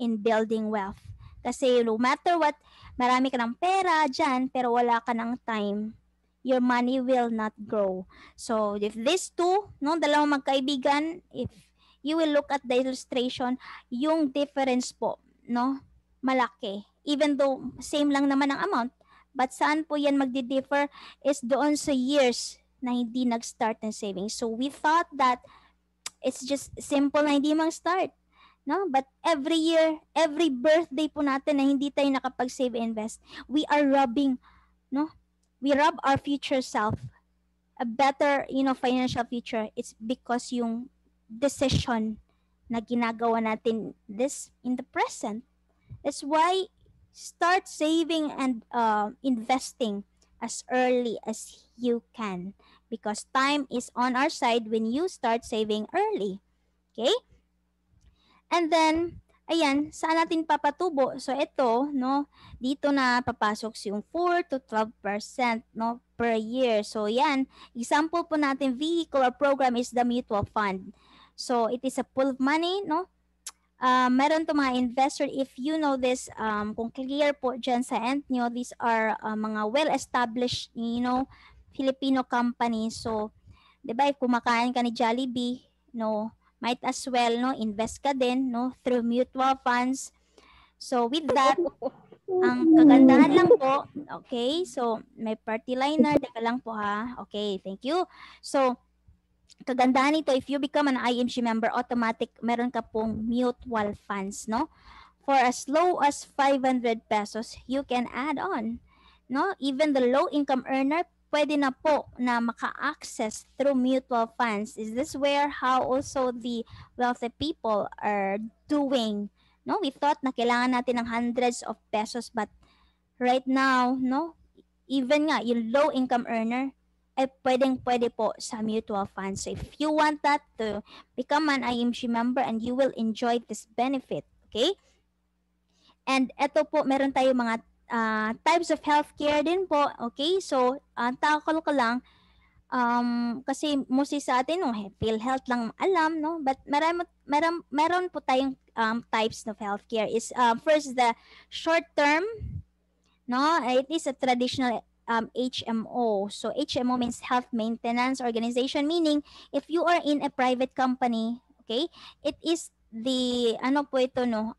in building wealth. Kasi no matter what, marami ka ng pera dyan, pero wala ka ng time, your money will not grow. So, if these two, no, dalawang magkaibigan, if you will look at the illustration, yung difference po, no, malaki. Even though same lang naman ang amount, but saan po yan magdi-differ is doon sa years na hindi nag-start ng savings. So, we thought that it's just simple na hindi mag-start. No? But every year, every birthday po natin na hindi tayo nakapag-save and invest, we are robbing, no? We rob our future self a better, financial future. It's because yung decision na ginagawa natin this in the present. That's why start saving and investing as early as you can because time is on our side when you start saving early. Okay? And then, ayan, saan natin papatubo? So, ito, no, dito na papasok yung 4 to 12%, no, per year. So, yan, example po natin, vehicle or program is the mutual fund. So, it is a pool of money, no? Meron to mga investor, if you know this, kung clear po dyan sa end nyo, these are mga well-established, Filipino companies. So, di ba, if kumakain ka ni Jollibee, no, might as well, no, invest ka din, no, through mutual funds. So, with that, ang kagandahan lang po, okay, so, may party liner, teka lang po ha, okay, thank you. So, kagandahan nito, if you become an IMG member, automatic, meron ka pong mutual funds, no? For as low as 500 pesos, you can add on, no? Even the low income earner, pwede na po na maka-access through mutual funds. Is this where how also the wealthy people are doing? No, we thought na kailangan natin ng hundreds of pesos, but right now, no, even nga yung low income earner, ay pwedeng-pwede po sa mutual funds. So if you want that to become an IMG member and you will enjoy this benefit, okay? And eto po, meron tayo mga types of healthcare din po, okay? So, takol ko lang, kasi mostly sa atin, no, PhilHealth lang alam, no? But meron po tayong types of healthcare. Is first, the short-term, no? It is a traditional HMO. So HMO means health maintenance organization, meaning if you are in a private company, okay, it is the ano po ito, no,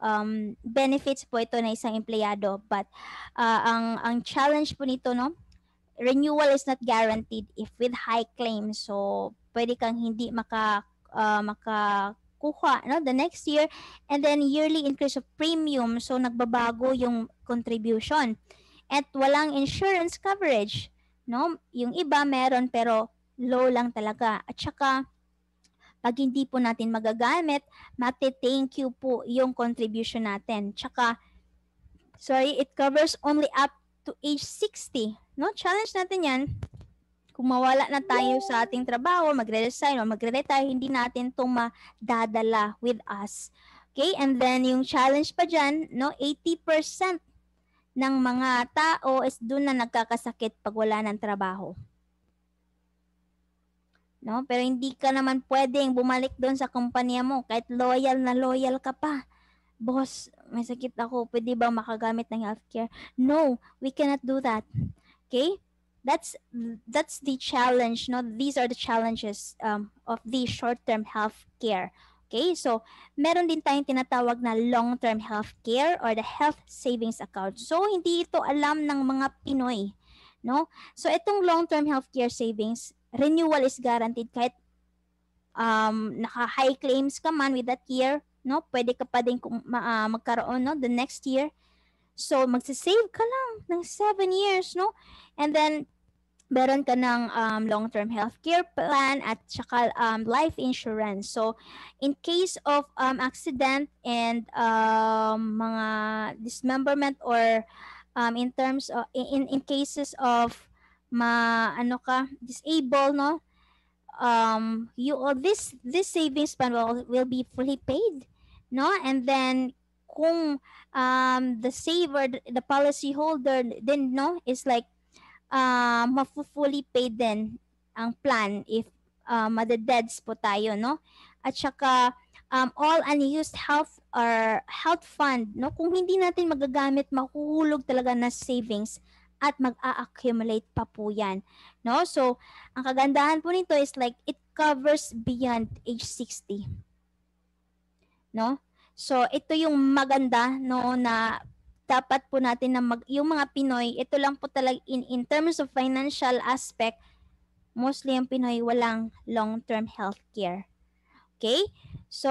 benefits po ito na isang empleyado, but ang challenge po nito, no, renewal is not guaranteed if with high claims. So pwede kang hindi makakuha, no, the next year, and then yearly increase of premium, so nagbabago yung contribution at walang insurance coverage, no? Yung iba meron pero low lang talaga. At saka pag hindi po natin magagamit, mate-thank you po yung contribution natin. Tsaka Sorry, it covers only up to age 60. No? Challenge natin yan. Kung mawala na tayo sa ating trabaho, magre-resign o magre-retire, hindi natin itong madadala with us. Okay? And then, yung challenge pa dyan, no, 80% ng mga tao is doon na nagkakasakit pag wala ng trabaho. No? Pero hindi ka naman pwedeng bumalik doon sa kumpanya mo kahit loyal na loyal ka pa. Boss, may sakit ako, pwede ba makagamit ng healthcare? No, we cannot do that. Okay? That's the challenge, no? These are the challenges of the short-term healthcare. Okay? So, meron din tayong tinatawag na long-term healthcare or the health savings account. So, hindi ito alam ng mga Pinoy, no? So, itong long-term healthcare savings, renewal is guaranteed kahit naka-high claims ka man with that year, no? Pwede ka pa din magkaroon, no? The next year. So, magsisave ka lang ng 7 years, no? And then, meron ka ng long-term healthcare plan at saka life insurance. So, in case of accident and mga dismemberment or in terms of, in cases of disable, no? This savings plan will be fully paid, no? And then kung the saver, the policy holder then, no, is like fully paid din ang plan if madededs po tayo, no? At saka all unused health fund, no? Kung hindi natin magagamit, mahuhulog talaga na savings at mag-a-accumulate pa po yan, no? So, ang kagandahan po nito is like it covers beyond age 60, no? So, ito yung maganda, no, na dapat po natin na yung mga Pinoy, ito lang po talaga in terms of financial aspect, mostly yung Pinoy walang long-term healthcare. Okay? So,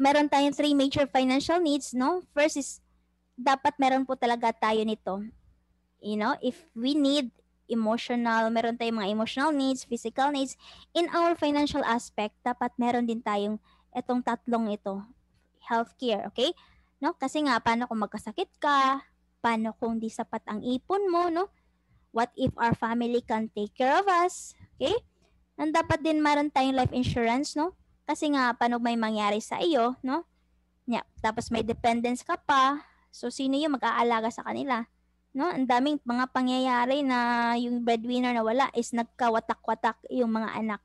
meron tayong 3 major financial needs, no? First is, dapat meron po talaga tayo nito. You know, if we need meron tayong mga emotional needs, physical needs, in our financial aspect, dapat meron din tayong itong tatlong ito, healthcare, okay? No? Kasi nga, paano kung magkasakit ka? Paano kung di sapat ang ipon mo, no? What if our family can take care of us? Okay? And dapat din meron tayong life insurance, no? Kasi nga, paano may mangyari sa iyo, no? Yeah. Tapos may dependents ka pa. So, sino yung mag-aalaga sa kanila? No, ang daming mga pangyayari na yung breadwinner na wala is nagkawatak-watak yung mga anak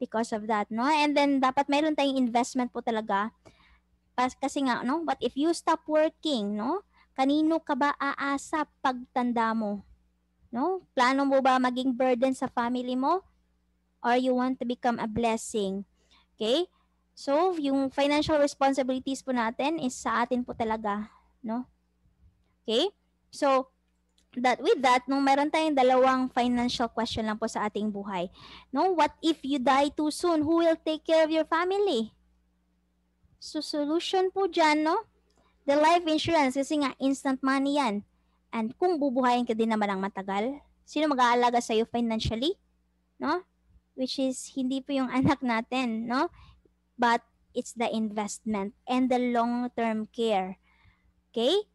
because of that, no? And then dapat meron tayong investment po talaga. Kasi nga, no, but if you stop working, no, kanino ka ba aasa pagtanda mo? No? Plano mo ba maging burden sa family mo or you want to become a blessing? Okay? So, yung financial responsibilities po natin is sa atin po talaga, no? Okay? So, with that, nung meron tayong dalawang financial question lang po sa ating buhay. No, what if you die too soon? Who will take care of your family? So, solution po dyan, no? The life insurance, kasi nga instant money yan. And kung bubuhayin ka din naman ng matagal, sino mag-aalaga sa'yo financially? No? Which is, hindi po yung anak natin, no? But, it's the investment and the long-term care. Okay?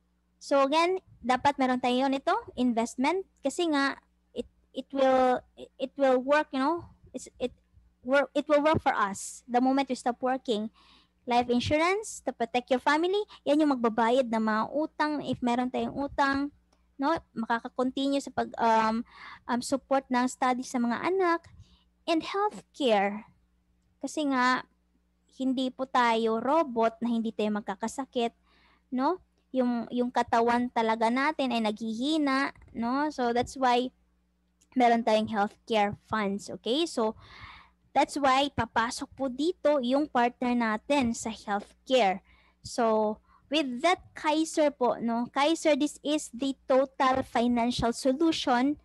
So again, dapat meron tayo nito, investment, kasi nga it will work, you know. It will work for us the moment we stop working. Life insurance to protect your family, yan yung magbabayad ng mga utang if meron tayong utang, no? Makaka-continue sa pag support ng studies sa mga anak, and healthcare. Kasi nga hindi po tayo robot na hindi tayo magkakasakit, no? Yung katawan talaga natin ay naghihina, no? So that's why meron tayong healthcare funds, okay? So that's why papasok po dito yung partner natin sa healthcare. So with that, Kaiser po, no? Kaiser, this is the total financial solution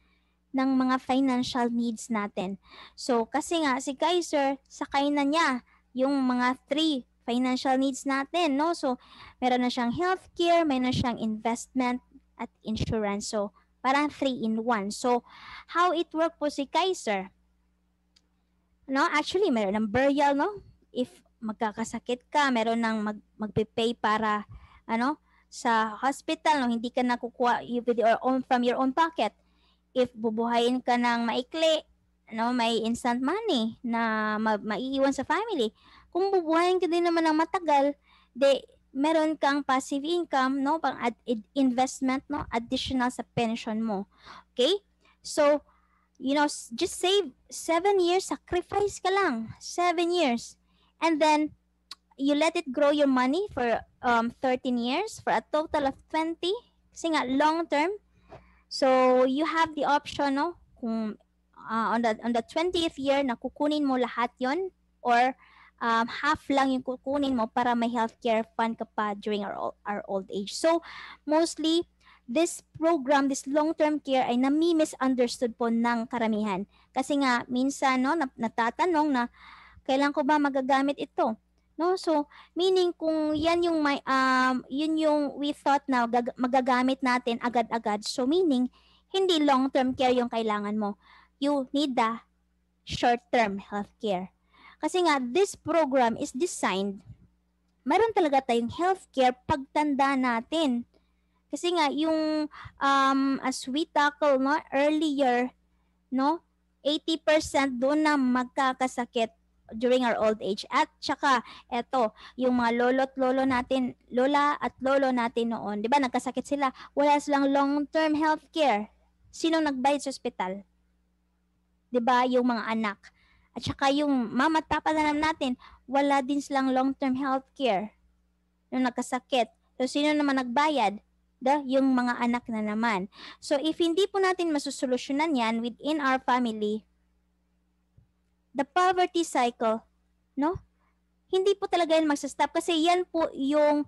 ng mga financial needs natin. So kasi nga si Kaiser, sakay na niya yung mga 3 financial needs natin, no? So, meron na siyang healthcare, meron na siyang investment at insurance. So, parang 3 in 1. So, how it work po si Kaiser? No, actually, meron ng burial, no? If magkakasakit ka, meron ng magpe-pay para sa hospital, no, hindi ka nakukuha with your own, from your own pocket. If bubuhayin ka ng maikli, no, may instant money na maiiwan sa family. Kung bubuhayin ka din naman ng matagal, meron kang passive income, no, pang investment, no, additional sa pension mo. Okay? So, just save 7 years, sacrifice ka lang, 7 years. And then, you let it grow your money for 13 years for a total of 20. Kasi nga, long term. So, you have the option, no? Kung on the 20th year, na kukunin mo lahat yon, or half lang yung kukunin mo para may healthcare fund ka pa during our old age. So, mostly, this program, this long-term care ay nami-misunderstood po ng karamihan. Kasi nga, minsan, no, natatanong na, kailan ko ba magagamit ito? No? So, meaning kung yan yung yun yung we thought na magagamit natin agad-agad. So, meaning, hindi long-term care yung kailangan mo. You need the short-term healthcare. Kasi nga, this program is designed, meron talaga tayong healthcare pagtanda natin. Kasi nga, yung as we tackle, no, earlier, no, 80% doon na magkakasakit during our old age. At saka, eto, yung mga lolo't lolo natin, lola at lolo natin noon, di ba, nagkasakit sila, wala silang long-term healthcare. Sino nagbayad sa ospital? Di ba, yung mga anak. At saka yung mama at papa natin, wala din silang long-term healthcare nung nagkasakit. So, sino naman nagbayad? Yung mga anak na naman. So, if hindi po natin masusolusyonan yan within our family, the poverty cycle, no? Hindi po talaga yan magsastop kasi yan po yung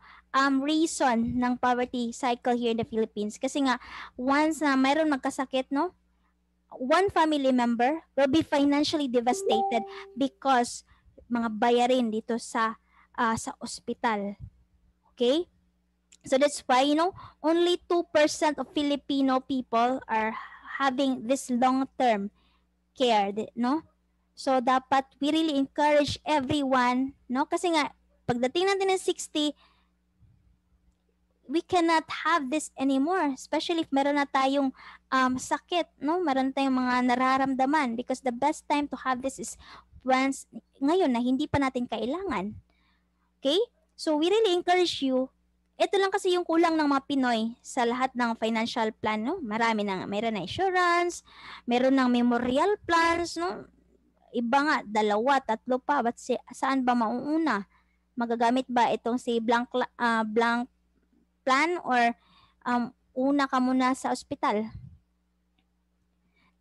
reason ng poverty cycle here in the Philippines. Kasi nga, once na mayroon magkasakit, no? One family member will be financially devastated because mga bayarin dito sa ospital. Okay? So that's why, only 2% of Filipino people are having this long-term care, no? So dapat we really encourage everyone, no? Kasi nga, pagdating natin ng 60, we cannot have this anymore, especially if meron na tayong sakit, no? Meron tayong mga nararamdaman because the best time to have this is once ngayon na hindi pa natin kailangan. Okay? So we really encourage you. Ito lang kasi yung kulang ng mga Pinoy sa lahat ng financial plan, no? Marami na, meron na insurance, meron ng memorial plans, no? Iba nga, 2, 3 pa, but saan ba mauuna? Magagamit ba itong si blank plan or una ka muna sa ospital?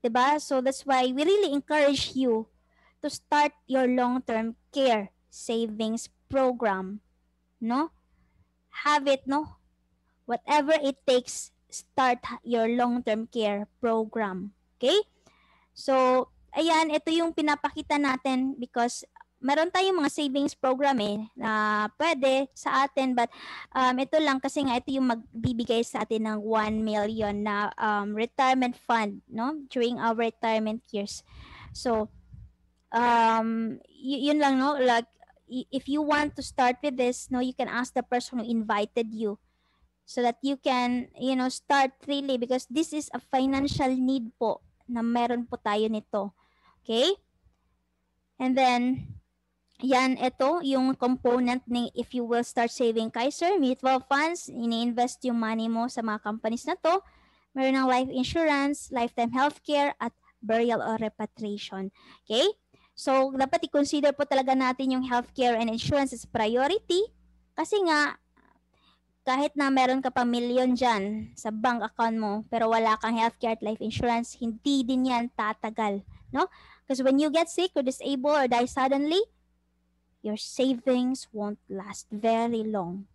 Diba? So that's why we really encourage you to start your long-term care savings program, no? Have it, no? Whatever it takes, start your long-term care program. Okay? So, ayan, ito yung pinapakita natin because meron tayong mga savings program na pwede sa atin, but ito lang kasi nga ito yung magbibigay sa atin ng 1 million na retirement fund, no, during our retirement years. So yun lang, no, like if you want to start with this, no, you can ask the person who invited you so that you can, start really because this is a financial need po na meron po tayo nito. Okay? And then yan, ito yung component ng if you will start saving Kaiser Mutual Funds, ini-invest yung money mo sa mga companies na to. Meron ng life insurance, lifetime healthcare, at burial or repatriation. Okay? So, dapat i-consider po talaga natin yung healthcare and insurance as priority kasi nga, kahit na meron ka pa milyon dyan sa bank account mo pero wala kang healthcare at life insurance, hindi din yan tatagal. No? Because when you get sick or disabled or die suddenly, your savings won't last very long.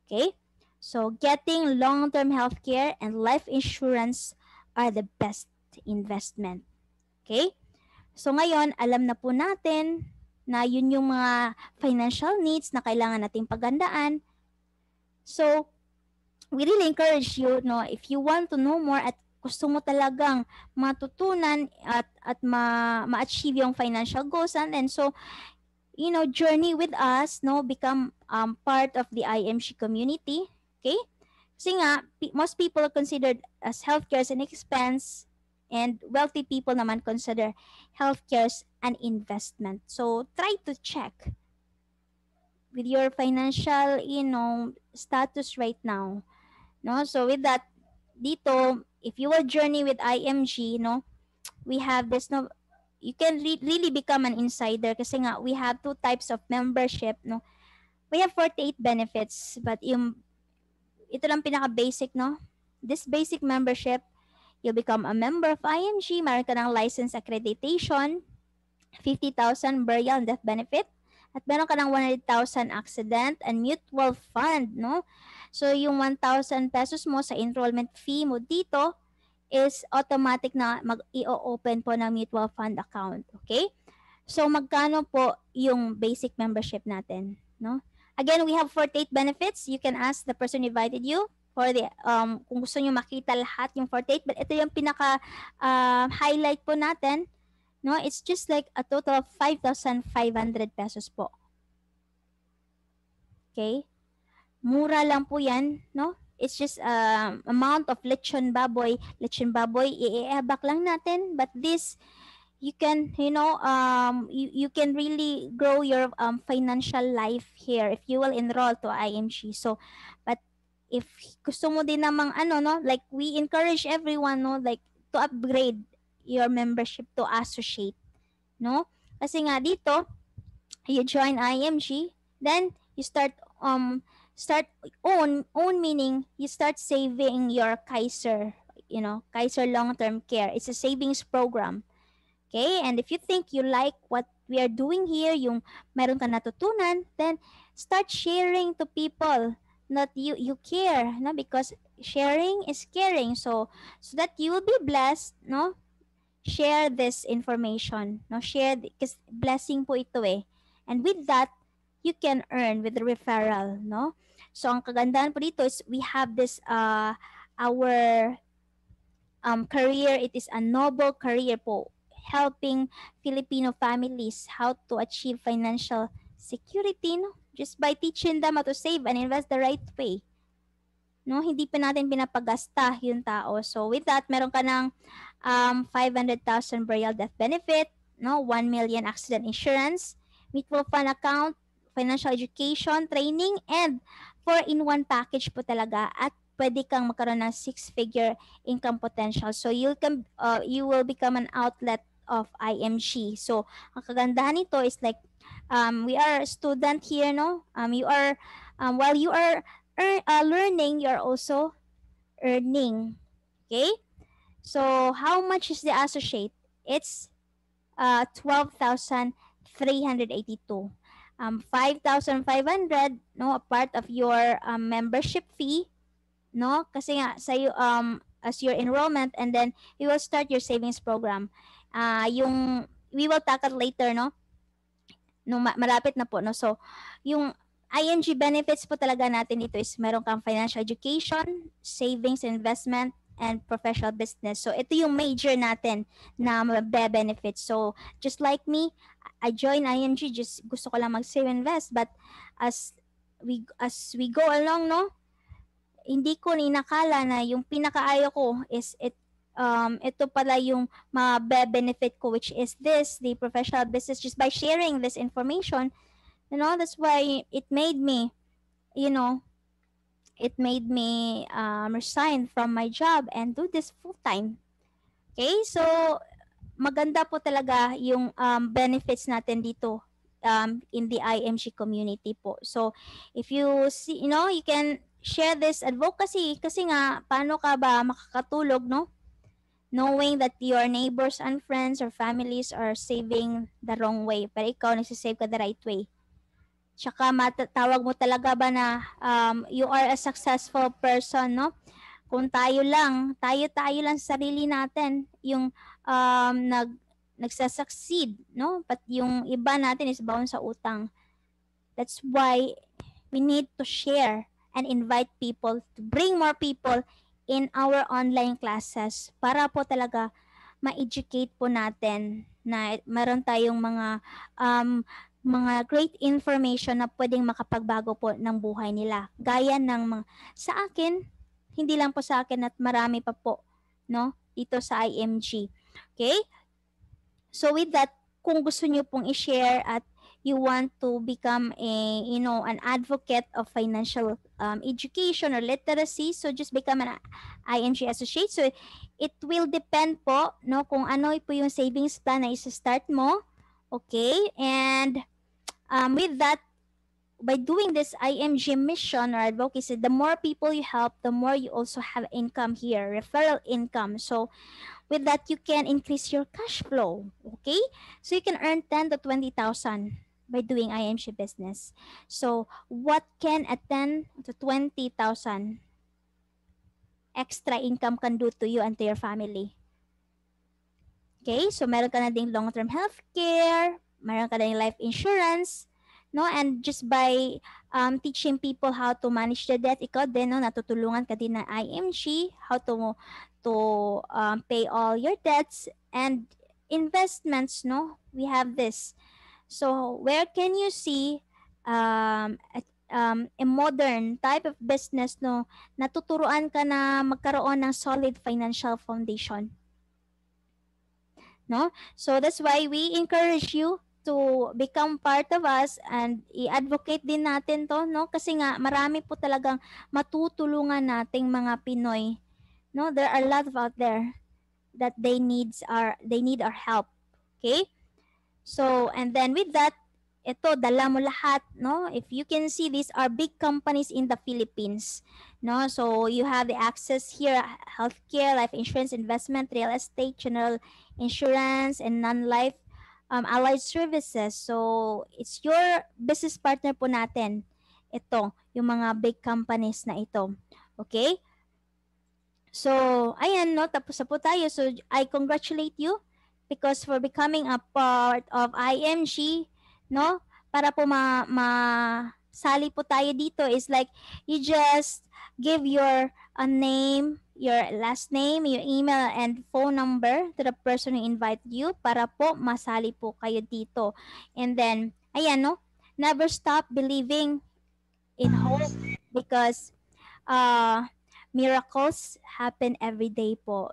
Okay? So, getting long-term healthcare and life insurance are the best investment. Okay? So, ngayon, alam na po natin na yun yung mga financial needs na kailangan nating paghandaan. So, we really encourage you, no, if you want to know more at gusto mo talagang matutunan at ma-achieve yung financial goals, and so, journey with us, no, become part of the IMG community. Okay? Kasi nga, most people are considered as healthcare as an expense, and wealthy people naman consider healthcare as an investment. So, try to check with your financial, status right now. No? So, with that, dito, if you will journey with IMG, no, we have this, no, you can really become an insider kasi nga, we have two types of membership, no. We have 48 benefits, but ito lang pinaka-basic, no. This basic membership, you'll become a member of IMG, meron ka ng license accreditation, 50,000 burial and death benefit, at meron ka ng 100,000 accident and mutual fund, no? So, yung 1,000 pesos mo sa enrollment fee mo dito is automatic na i-open po ng mutual fund account. Okay? So, magkano po yung basic membership natin, no? Again, we have 48 benefits. You can ask the person who invited you for the kung gusto niyo makita lahat yung 48, but ito yung pinaka highlight po natin, no? It's just like a total of 5,500 pesos po. Okay? Mura lang po yan, no? It's just amount of lechon baboy. Lechon baboy, i-ebak lang natin. But this, you can, you can really grow your financial life here if you will enroll to IMG. So, but if gusto mo din namang no, like we encourage everyone, no, like to upgrade your membership to associate, no? Kasi nga dito, you join IMG, then you start own meaning you start saving your Kaiser, Kaiser long-term care. It's a savings program. Okay? And if you think you like what we are doing here, yung meron ka natutunan, then start sharing to people that you care, no? Because sharing is caring. So that you will be blessed, no? Share this information, no? Share because blessing po ito eh. And with that, you can earn with the referral, no? So ang kagandahan po dito is we have this our career. It is a noble career po, helping Filipino families how to achieve financial security, no? Just by teaching them how to save and invest the right way. No, hindi pa natin pinapagasta yung tao. So with that, meron ka ng 500,000 burial death benefit, no, 1 million accident insurance, mutual fund account, financial education, training, and 4-in-1 package po talaga, at pwede kang magkaroon ng 6-figure income potential. So you will become an outlet of IMG. So ang kagandahan nito is like we are a student here, no? You are while you are learning, you're also earning. Okay? So, how much is the associate? It's 12,382. 5,500, no, a part of your membership fee, no? Kasi nga sa as your enrollment, and then you will start your savings program. Yung we will tackle later, no? No, malapit na po, no? So, yung ING benefits po talaga natin dito is meron kang financial education, savings, investment, and professional business. So, ito yung major natin na benefits. So, just like me, I joined ING, just gusto ko lang mag-save invest. But as we go along, no, hindi ko ninakala na yung pinakaayo ko is ito pala yung benefit ko, which is the professional business. Just by sharing this information, that's why it made me, resign from my job and do this full time. Okay, so maganda po talaga yung benefits natin dito in the IMG community po. So if you see, you can share this advocacy kasi nga paano ka ba makakatulog, no? Knowing that your neighbors and friends or families are saving the wrong way, pero ikaw nagsisave ka the right way. Tsaka matatawag mo talaga ba na you are a successful person, no? Kung tayo lang sa sarili natin yung nagsasucceed, no? But yung iba natin is bound sa utang. That's why we need to share and invite people, to bring more people in our online classes para po talaga ma-educate po natin na meron tayong mga great information na pwedeng makapagbago po ng buhay nila. Gaya ng sa akin, hindi lang po sa akin at marami pa po, no, dito sa IMG. Okay? So with that, kung gusto niyo pong i-share at you want to become an advocate of financial education or literacy, so just become an IMG associate. So it will depend po, no, kung ano po yung savings plan na isa-start mo. Okay? And with that, by doing this IMG mission or advocacy, the more people you help, the more you also have income here, referral income. So with that, you can increase your cash flow. Okay? So you can earn 10 to 20,000 by doing IMG business. So what can a 10 to 20,000 extra income can do to you and to your family? Okay? So meron ka na ding long-term healthcare, meron ka na ding life insurance, no? And just by teaching people how to manage the debt, ikaw din, no, natutulungan ka din ng IMG how to pay all your debts and investments, no? We have this. So where can you see a modern type of business, no, natuturuan ka na magkaroon ng solid financial foundation? No? So that's why we encourage you to become part of us and i-advocate din natin to, no? Kasi nga marami po talagang matutulungan nating mga Pinoy. No, there are a lot of out there that they need our help. Okay? So, and then with that, ito, dala mo lahat, no? If you can see, these are big companies in the Philippines, no? So, you have the access here, healthcare, life insurance, investment, real estate, general insurance, and non-life allied services. So, it's your business partner po natin. Ito, yung mga big companies na ito. Okay? So, ayan, no? Tapos na po tayo. So, I congratulate you because for becoming a part of IMG, no? Para po sali po tayo dito is like you just give your name, your last name, your email and phone number to the person who invited you para po masali po kayo dito. And then, ayan, no? Never stop believing in hope because miracles happen every day po.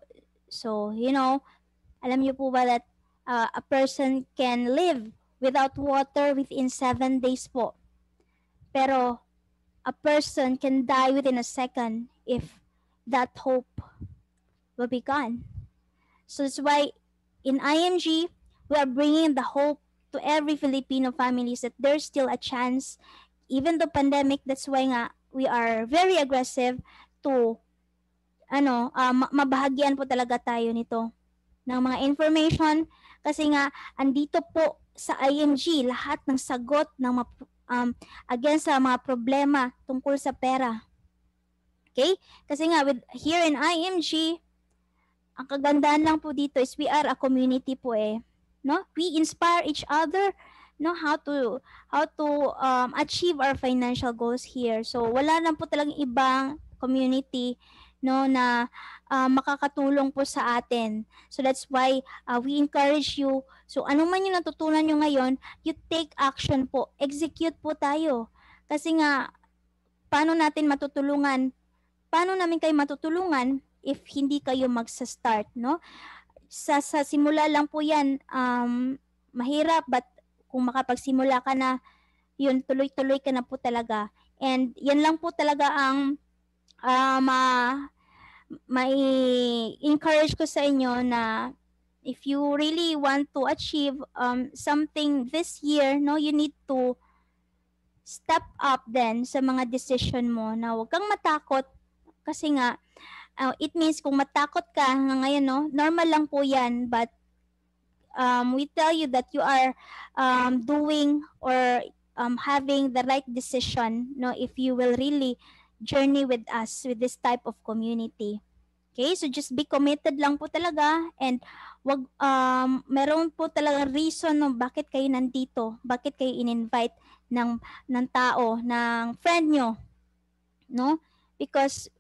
So, alam niyo po ba that a person can live without water within 7 days po. Pero a person can die within a second if that hope will be gone. So that's why in IMG, we are bringing the hope to every Filipino families that there's still a chance. Even the pandemic, that's why nga we are very aggressive to mabahagyan po talaga tayo nito ng mga information kasi nga andito po sa IMG lahat ng sagot ng against sa mga problema tungkol sa pera. Okay? Kasi nga here in IMG, ang kagandahan lang po dito is we are a community po no? We inspire each other, no, how to achieve our financial goals here. So wala lang po talagang ibang community, no, na makakatulong po sa atin. So that's why we encourage you. So anong man yung natutunan nyo ngayon, you take action po. Execute po tayo. Kasi nga, paano natin matutulungan? Paano namin kayo matutulungan if hindi kayo magsa-start, no? Sa simula lang po yan, mahirap, but kung makapagsimula ka na, yun, tuloy-tuloy ka na po talaga. And yan lang po talaga ang may encourage ko sa inyo na if you really want to achieve something this year, no, you need to step up then sa mga decision mo na huwag kang matakot kasi nga it means kung matakot ka ngayon, no, normal lang po yan, but we tell you that you are doing or having the right decision, no, if you will really journey with us with this type of community. Okay, so just be committed lang po talaga and wag meron po talaga reason no bakit kayo nandito, bakit kayo in-invite ng tao, ng friend nyo, no? Because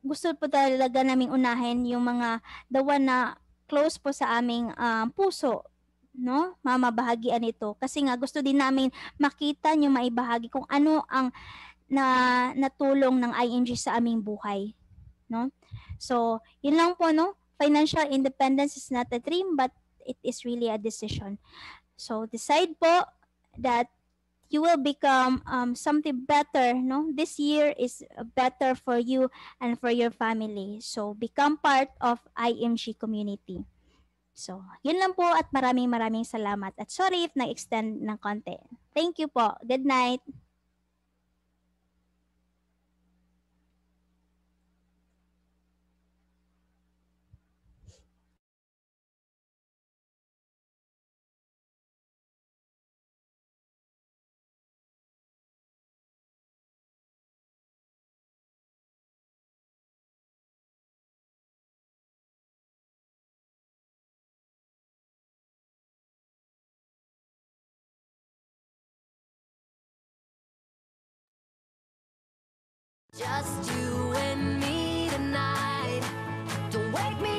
gusto po talaga naming unahin yung mga the one na close po sa aming puso, no? Mamabahagian ito kasi nga gusto din namin makita nyo maibahagi kung ano ang natulong ng IMG sa aming buhay. no? So, yun lang po, no? Financial independence is not a dream, but it is really a decision. So, decide po that you will become something better, no? This year is better for you and for your family. So, become part of IMG community. So, yun lang po at maraming maraming salamat. At sorry if na-extend ng konti. Thank you po. Good night. Just you and me tonight. Don't wake me